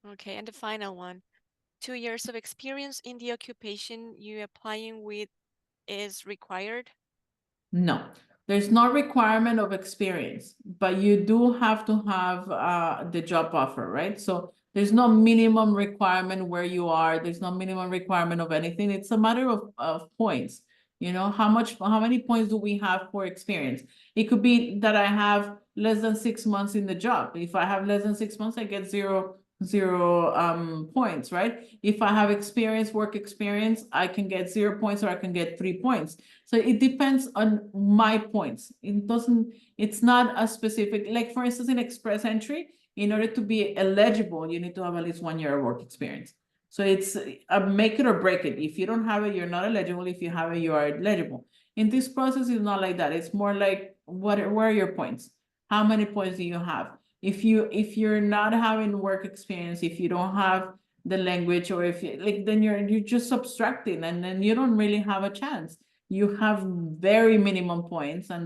Okay, and the final one. 2 years of experience in the occupation you applying with is required? No, there's no requirement of experience, but you do have to have the job offer, right? So there's no minimum requirement where you are. There's no minimum requirement of anything. It's a matter of points. You know, how many points do we have for experience? It could be that I have less than 6 months in the job. If I have less than 6 months, I get zero points, right? If I have work experience, I can get 0 points or I can get 3 points. So it depends on my points. It's not a specific, like for instance, in express entry, in order to be eligible, you need to have at least 1 year of work experience. So it's a make it or break it. If you don't have it, you're not eligible. If you have it, you are eligible. In this process, it's not like that. It's more like, where are your points? How many points do you have? If you're not having work experience, if you don't have the language, or if you like, then you're just subtracting, and then you don't really have a chance. You have very minimum points, and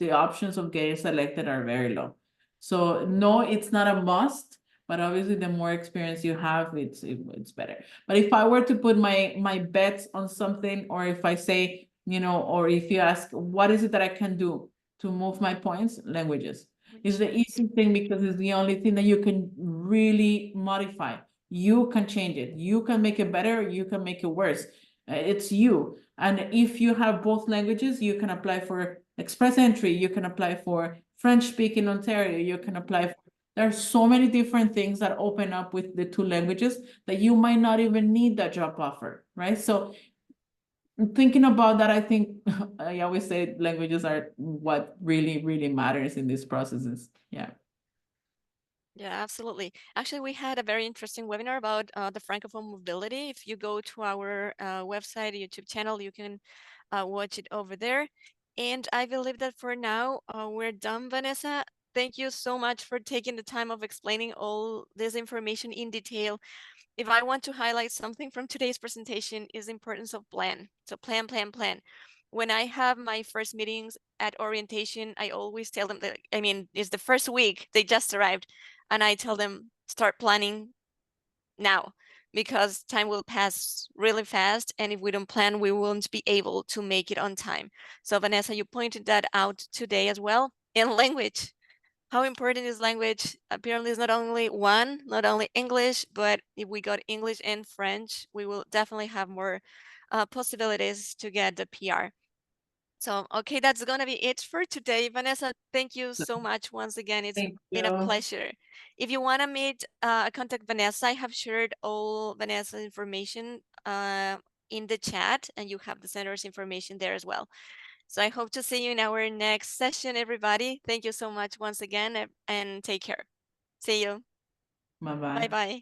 the options of getting selected are very low. So no, it's not a must, but obviously the more experience you have, it's better. But if I were to put my bets on something, or if I say, or if you ask, what is it that I can do to move my points? Languages. It's the easy thing, because it's the only thing that you can really modify. You can change it. You can make it better. You can make it worse. It's you. And if you have both languages, you can apply for express entry. You can apply for French speaking Ontario. You can apply for, there are so many different things that open up with the 2 languages that you might not even need that job offer, right? So thinking about that, I think I always say languages are what really, really matters in these processes. Yeah. Yeah, absolutely. Actually, we had a very interesting webinar about the Francophone mobility. If you go to our website, YouTube channel, you can watch it over there. And I believe that for now, we're done, Vanessa. Thank you so much for taking the time of explaining all this information in detail. If I want to highlight something from today's presentation, is the importance of plan. So plan, plan, plan. When I have my first meetings at orientation, I always tell them that, it's the first week, they just arrived, and I tell them, start planning now, because time will pass really fast, and if we don't plan, we won't be able to make it on time. So Vanessa, you pointed that out today as well. In language, how important is language? Apparently, it's not only English, but if we got English and French, we will definitely have more possibilities to get the PR. So, okay, that's going to be it for today. Vanessa, thank you so much once again. It's been a pleasure. If you want to meet, contact Vanessa, I have shared all Vanessa's information in the chat, and you have the center's information there as well. So I hope to see you in our next session, everybody. Thank you so much once again, and take care. See you. Bye-bye. Bye-bye.